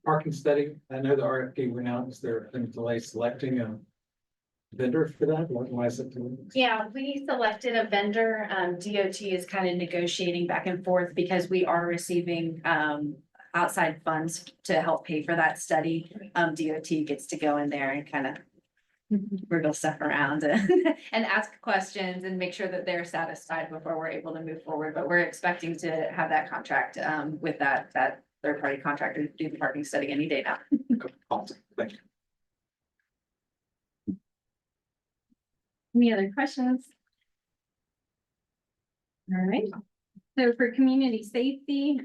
Parking study, I know the RFP went out. Is there any delay selecting a vendor for that? Why is it delayed? Yeah, we selected a vendor. DOT is kind of negotiating back and forth because we are receiving outside funds to help pay for that study. DOT gets to go in there and kind of wriggle stuff around and ask questions and make sure that they're satisfied before we're able to move forward. But we're expecting to have that contract with that third party contractor to do the parking study any day now. Awesome. Thank you. Any other questions? All right, so for community safety,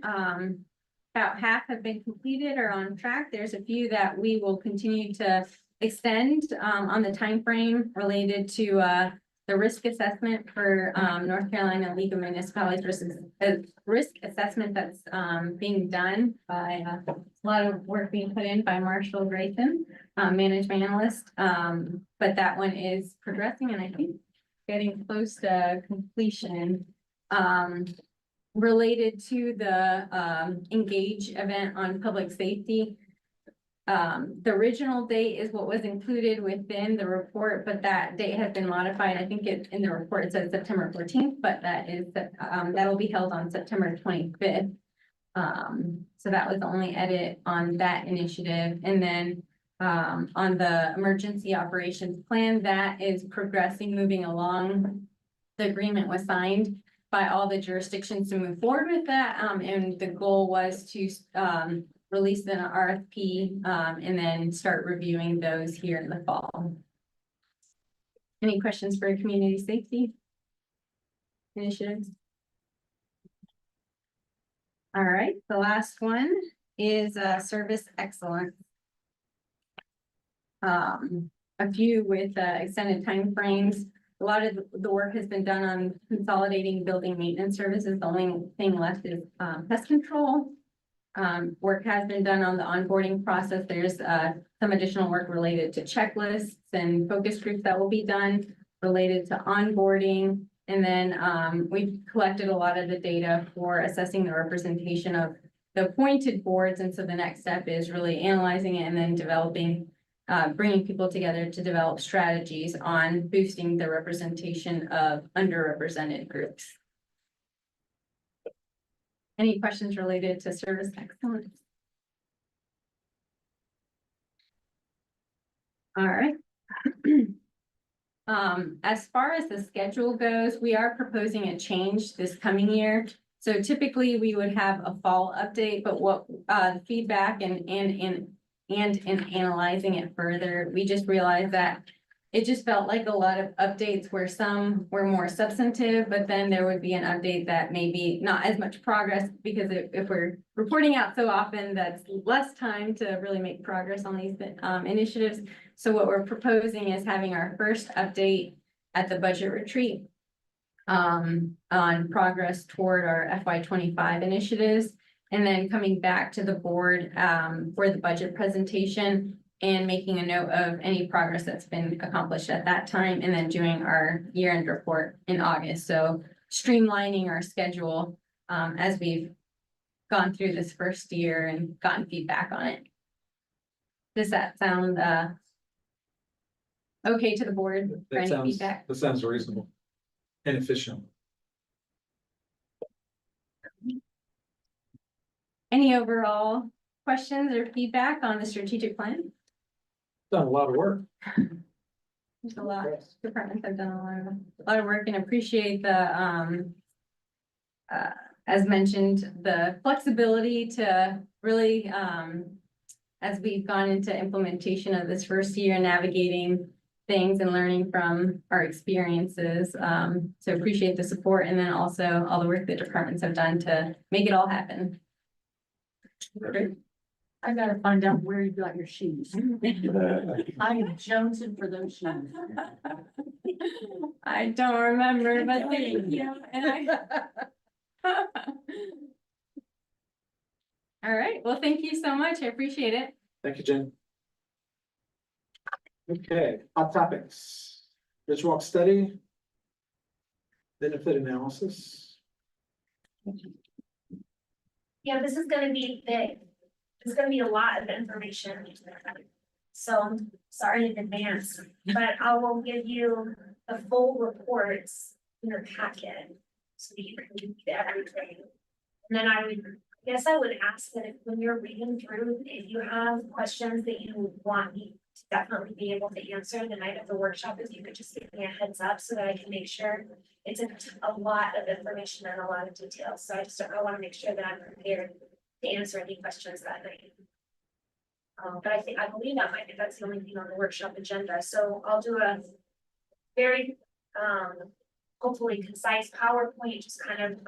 about half have been completed or on track. There's a few that we will continue to extend on the time frame related to the risk assessment for North Carolina League of Municipalities versus risk assessment that's being done by a lot of work being put in by Marshall Grayson, management analyst. But that one is progressing and I think getting close to completion. Related to the Engage event on public safety. The original date is what was included within the report, but that date has been modified. I think it in the report it says September 14th, but that'll be held on September 25th. So that was the only edit on that initiative. And then on the emergency operations plan, that is progressing, moving along. The agreement was signed by all the jurisdictions to move forward with that. And the goal was to release an RFP and then start reviewing those here in the fall. Any questions for community safety initiatives? All right, the last one is service excellence. A few with extended timeframes. A lot of the work has been done on consolidating building maintenance services. The only thing left is pest control. Work has been done on the onboarding process. There's some additional work related to checklists and focus groups that will be done related to onboarding. And then we've collected a lot of the data for assessing the representation of the appointed boards. And so the next step is really analyzing it and then developing bringing people together to develop strategies on boosting the representation of underrepresented groups. Any questions related to service excellence? All right. As far as the schedule goes, we are proposing a change this coming year. So typically we would have a fall update, but what the feedback and in analyzing it further, we just realized that it just felt like a lot of updates where some were more substantive, but then there would be an update that maybe not as much progress because if we're reporting out so often, that's less time to really make progress on these initiatives. So what we're proposing is having our first update at the budget retreat on progress toward our FY25 initiatives. And then coming back to the board for the budget presentation and making a note of any progress that's been accomplished at that time, and then doing our year-end report in August. So streamlining our schedule as we've gone through this first year and gotten feedback on it. Does that sound okay to the board for any feedback? That sounds reasonable and efficient. Any overall questions or feedback on the strategic plan? Done a lot of work. There's a lot, departments have done a lot of work and appreciate the, as mentioned, the flexibility to really, as we've gone into implementation of this first year, navigating things and learning from our experiences. So appreciate the support and then also all the work that departments have done to make it all happen. I gotta find out where you got your shoes. I am jonesing for those shoes. I don't remember, but thank you. And all right, well, thank you so much. I appreciate it. Thank you, Jen. Okay, hot topics. Rich Walk study. Benefit analysis. Yeah, this is gonna be big. It's gonna be a lot of information. So I'm sorry in advance, but I will give you the full reports in your packet. So that you can read everything. And then I would ask that if, when you're reading through, if you have questions that you want me to definitely be able to answer the night of the workshop, if you could just give me a heads up so that I can make sure. It's a lot of information and a lot of details, so I want to make sure that I'm prepared to answer any questions that night. But I believe that's the only thing on the workshop agenda, so I'll do a very, hopefully concise PowerPoint, just kind of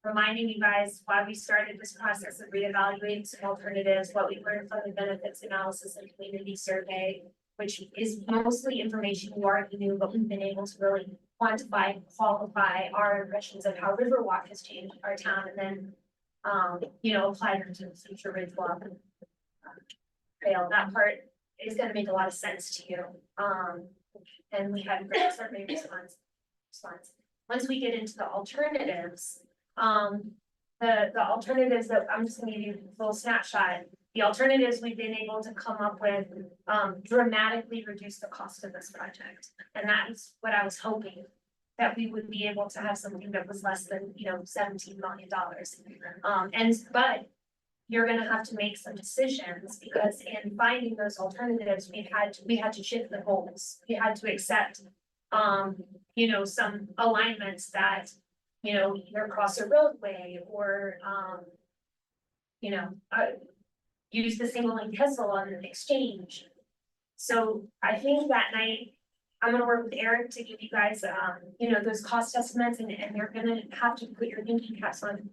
reminding you guys why we started this process of reevaluating some alternatives, what we learned from the benefits analysis and community survey, which is mostly information you already knew, but we've been able to really quantify and qualify our impressions of how Riverwalk has changed our town, and then, apply them to the future Ridgewalk trail. That part is gonna make a lot of sense to you. And we had great survey response. Once we get into the alternatives, the alternatives that I'm just gonna give you a little snapshot. The alternatives we've been able to come up with, dramatically reduce the cost of this project. And that is what I was hoping, that we would be able to have something that was less than, $17 million. But you're gonna have to make some decisions, because in finding those alternatives, we had to shift the goals. We had to accept, some alignments that, either cross a roadway or, use the single lane Kessel on an exchange. So I think that night, I'm gonna work with Eric to give you guys, those cost estimates, and you're gonna have to put your thinking caps on,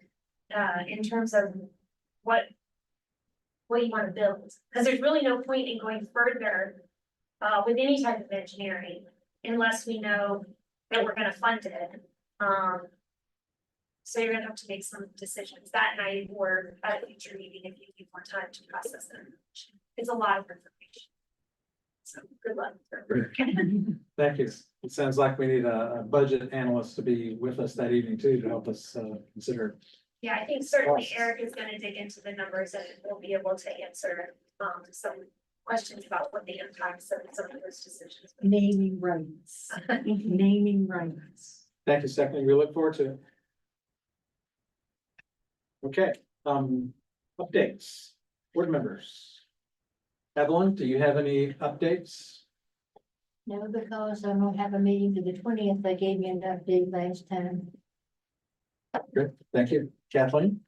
in terms of what you wanna build. Cause there's really no point in going further, with any type of engineering, unless we know that we're gonna fund it. So you're gonna have to make some decisions that night or at a future meeting if you need more time to process them. It's a lot of information. So good luck. Thank you. It sounds like we need a budget analyst to be with us that evening too, to help us consider. Yeah, I think certainly Eric is gonna dig into the numbers and we'll be able to answer some questions about what the impacts of some of those decisions. Naming rights, naming rights. Thank you, Stephanie. We look forward to it. Okay, updates, board members. Evelyn, do you have any updates? No, because I'm gonna have a meeting to the 20th. They gave me an update last time. Good, thank you. Kathleen?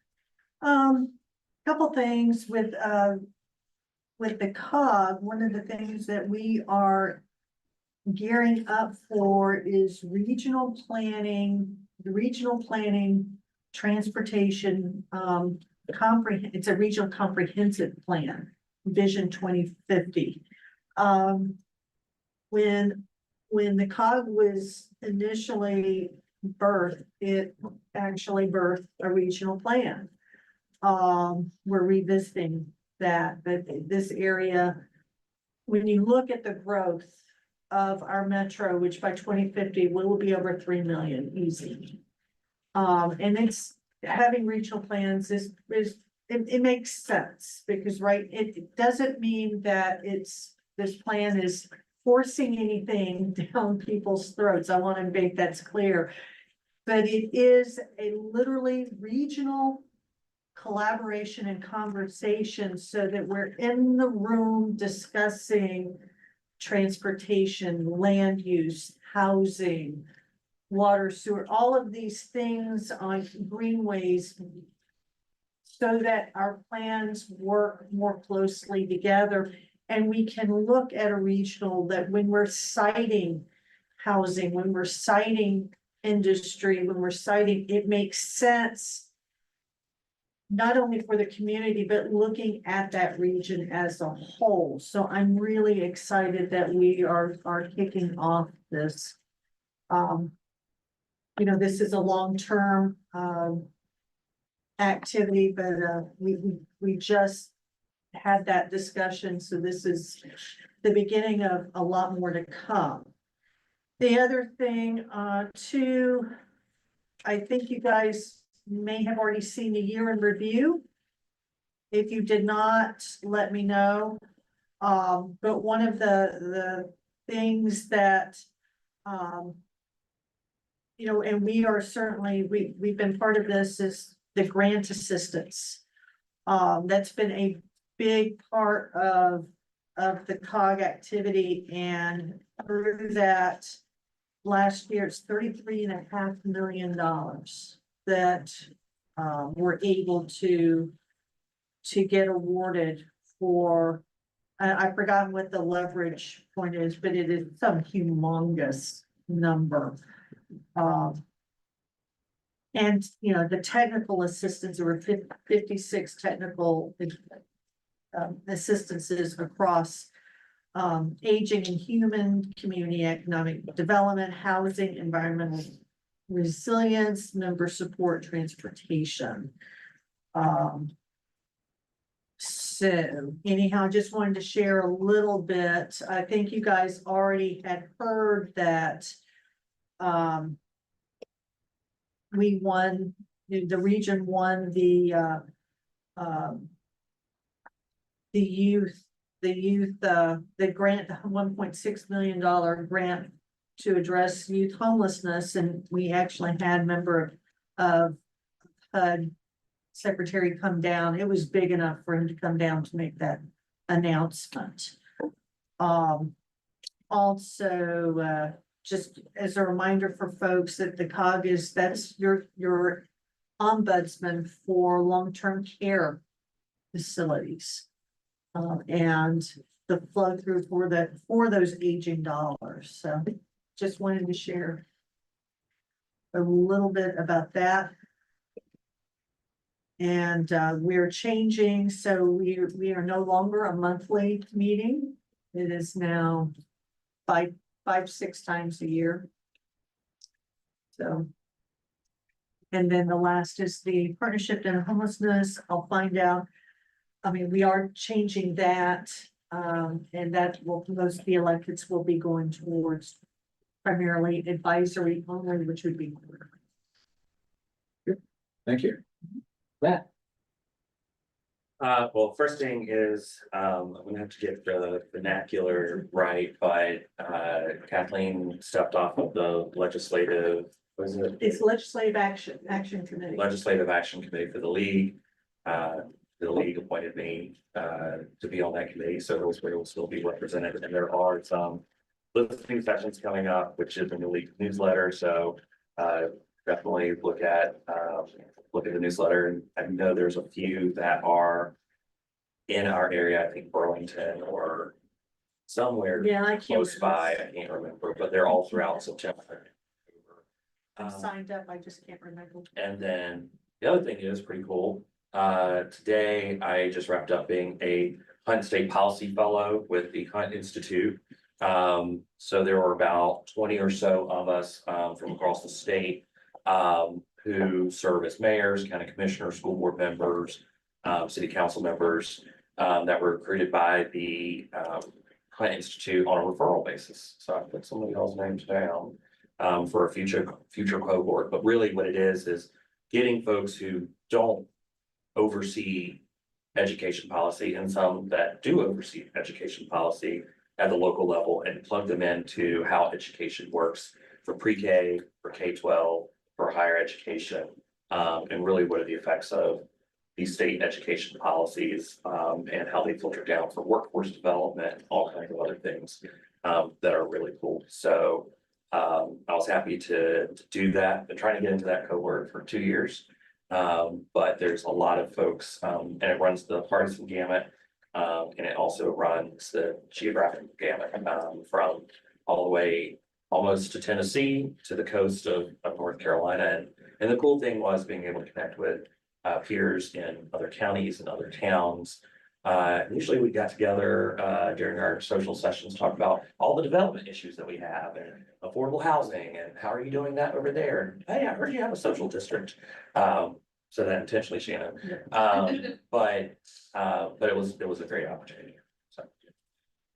Couple things with the COG, one of the things that we are gearing up for is regional planning, transportation, it's a regional comprehensive plan, Vision 2050. When the COG was initially birthed, it actually birthed a regional plan. We're revisiting that, but this area, when you look at the growth of our metro, which by 2050 will be over 3 million easy. And it's having regional plans it makes sense, because it doesn't mean that this plan is forcing anything down people's throats. I want to make that clear. But it is a literally regional collaboration and conversation so that we're in the room discussing transportation, land use, housing, water, sewer, all of these things on greenways, so that our plans work more closely together. And we can look at a regional that when we're citing housing, when we're citing industry, when we're citing, it makes sense not only for the community, but looking at that region as a whole. So I'm really excited that we are kicking off this. This is a long-term activity, but we just had that discussion, so this is the beginning of a lot more to come. The other thing, too, I think you guys may have already seen the year in review. If you did not, let me know. But one of the things that, you know, and we are certainly, we've been part of this, is the grant assistance. That's been a big part of the COG activity, and through that, last year, it's $33.5 million that we're able to get awarded for. I've forgotten what the leverage point is, but it is some humongous number. And, you know, the technical assistance, there were 56 technical assistances across aging and human, community economic development, housing, environmental resilience, member support, transportation. So anyhow, just wanted to share a little bit. I think you guys already had heard that we won, the region won the grant, the $1.6 million grant to address youth homelessness, and we actually had a member of HUD secretary come down. It was big enough for him to come down to make that announcement. Also, just as a reminder for folks that the COG is, that's your ombudsman for long-term care facilities. And the flow through for those aging dollars. So just wanted to share a little bit about that. And we're changing, so we are no longer a monthly meeting. It is now 6 times a year. So. And then the last is the partnership in homelessness. I'll find out. I mean, we are changing that, and that will, most of the electeds will be going towards primarily advisory only, which would be. Thank you. Matt? Well, first thing is, I'm gonna have to get the vernacular right, but, Kathleen stepped off of the legislative, was it? It's Legislative Action Committee. Legislative Action Committee for the league. The league appointed me to be on that committee, so those will still be represented, and there are some listening sessions coming up, which is in the league newsletter, so definitely look at the newsletter, and I know there's a few that are in our area, I think Burlington or somewhere close by, I can't remember, but they're all throughout September. I'm signed up, I just can't remember. And then the other thing is pretty cool. Today I just wrapped up being a Hunt State Policy Fellow with the Hunt Institute. So there were about 20 or so of us from across the state who serve as mayors, county commissioners, school board members, city council members that were recruited by the Hunt Institute on a referral basis. So I put some of y'all's names down for a future cohort. But really what it is getting folks who don't oversee education policy and some that do oversee education policy at the local level and plug them into how education works for pre-K, for K-12, for higher education, and really what are the effects of these state education policies and how they filter down for workforce development, all kinds of other things that are really cool. So I was happy to do that. Been trying to get into that cohort for 2 years. But there's a lot of folks, and it runs the partisan gamut, and it also runs the geographic gamut, from all the way almost to Tennessee to the coast of North Carolina. And the cool thing was being able to connect with peers in other counties and other towns. Usually we got together during our social sessions, talk about all the development issues that we have and affordable housing and how are you doing that over there? And hey, I heard you have a social district. said that intentionally, Shannon. But it was a great opportunity. So.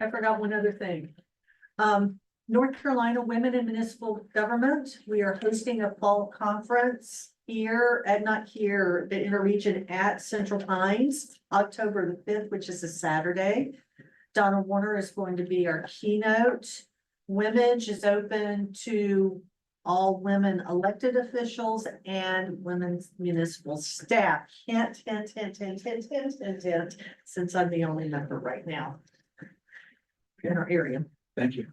I forgot one other thing. North Carolina Women in Municipal Government, we are hosting a fall conference here, and not here, the interregion at Central Pines, October the 5th, which is a Saturday. Donna Warner is going to be our keynote. Women's is open to all women elected officials and women's municipal staff. Hint, hint, hint, hint, hint, hint, hint, hint, since I'm the only member right now in our area. Thank you.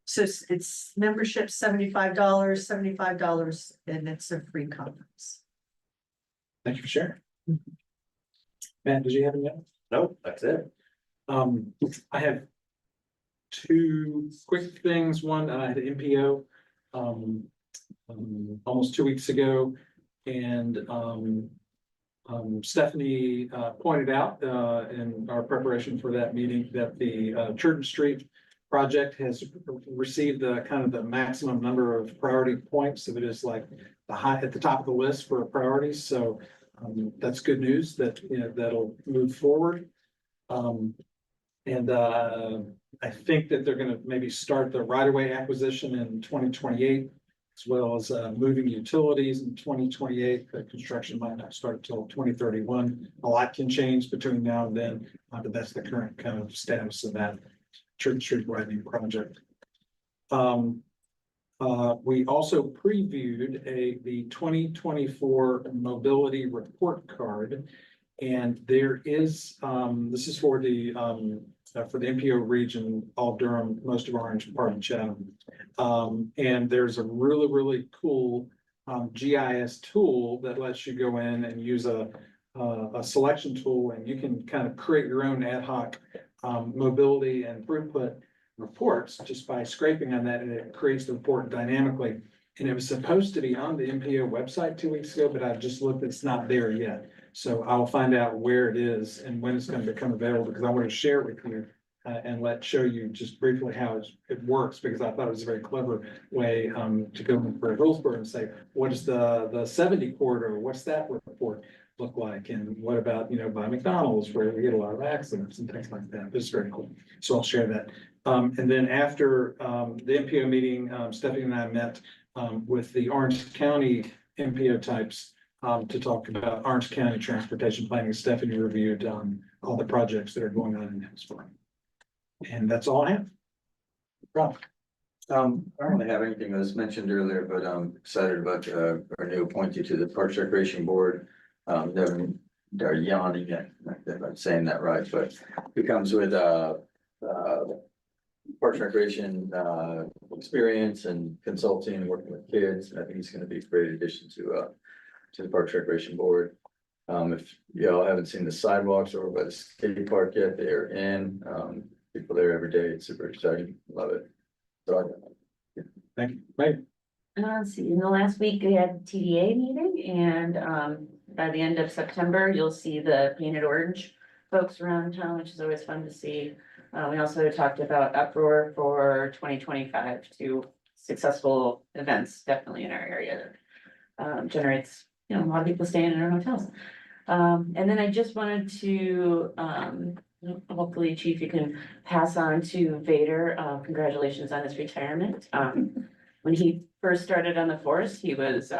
So it's membership $75, and it's a free conference. Thank you for sharing. Matt, did you have any? Nope, that's it. I have two quick things. One, I had an MPO almost 2 weeks ago, and Stephanie pointed out in our preparation for that meeting that the Churton Street project has received the kind of the maximum number of priority points. So it is like the high at the top of the list for priorities. So that's good news that, you know, that'll move forward. I think that they're gonna maybe start the right-of-way acquisition in 2028, as well as moving utilities in 2028. The construction might not start till 2031. A lot can change between now and then, but that's the current kind of status of that Church Street widening project. We also previewed the 2024 mobility report card. And there is, this is for the MPO region, all Durham, most of Orange, part of Chatham. And there's a really, really cool GIS tool that lets you go in and use a selection tool, and you can kind of create your own ad hoc mobility and throughput reports just by scraping on that, and it creates the report dynamically. And it was supposed to be on the MPO website 2 weeks ago, but I just looked, it's not there yet. So I'll find out where it is and when it's going to become available, because I want to share it with you and show you just briefly how it works, because I thought it was a very clever way to go for Hillsborough and say, what is the 70 corridor? What's that report look like? And what about, you know, by McDonald's, where we get a lot of accidents and things like that. It's very cool. So I'll share that. And then after the MPO meeting, Stephanie and I met with the Orange County MPO types to talk about Orange County transportation planning. Stephanie reviewed all the projects that are going on in Hillsborough. And that's all I have. Rob. I don't really have anything that was mentioned earlier, but I'm excited about our new appointee to the Parks Recreation Board. They're yawning at, if I'm saying that right, but he comes with Parks and Recreation experience and consulting and working with kids. And I think he's going to be a great addition to the Parks and Recreation Board. If y'all haven't seen the sidewalks over by the skate park yet, they are in. People there every day. It's super exciting. Love it. So Thank you. Right. Let's see, in the last week, we had TDA meeting, and by the end of September, you'll see the Painted Orange folks around town, which is always fun to see. We also talked about Uproar for 2025, two successful events, definitely in our area. Generates, you know, a lot of people staying in our hotels. And then I just wanted to, hopefully, Chief, you can pass on to Vader, congratulations on his retirement. When he first started on the force, he was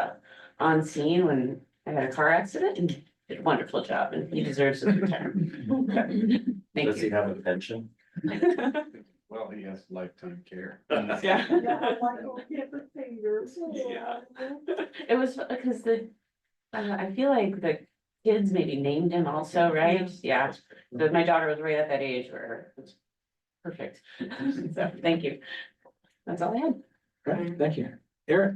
on scene when I had a car accident and did a wonderful job, and he deserves his retirement. Thank Does he you. have a pension? Well, he has lifetime care. Yeah. Yeah. It was because I feel like the kids maybe named him also, right? Yeah, my daughter was right at that age where it's perfect. So, thank you. That's all I had. Great. Thank you. Eric.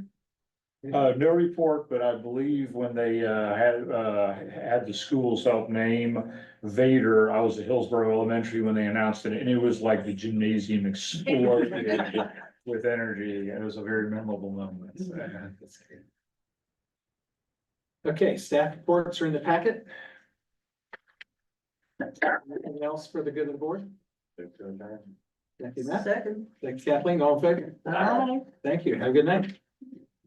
No report, but I believe when they had the schools help name Vader, I was at Hillsborough Elementary when they announced it, and it was like the gymnasium exploded with energy. It was a very memorable moment. Okay, staff reports are in the packet. Anything else for the good of the board? Thank you, Matt. Second. Thanks, Kathleen. All in favor? Bye. Thank you. Have a good night.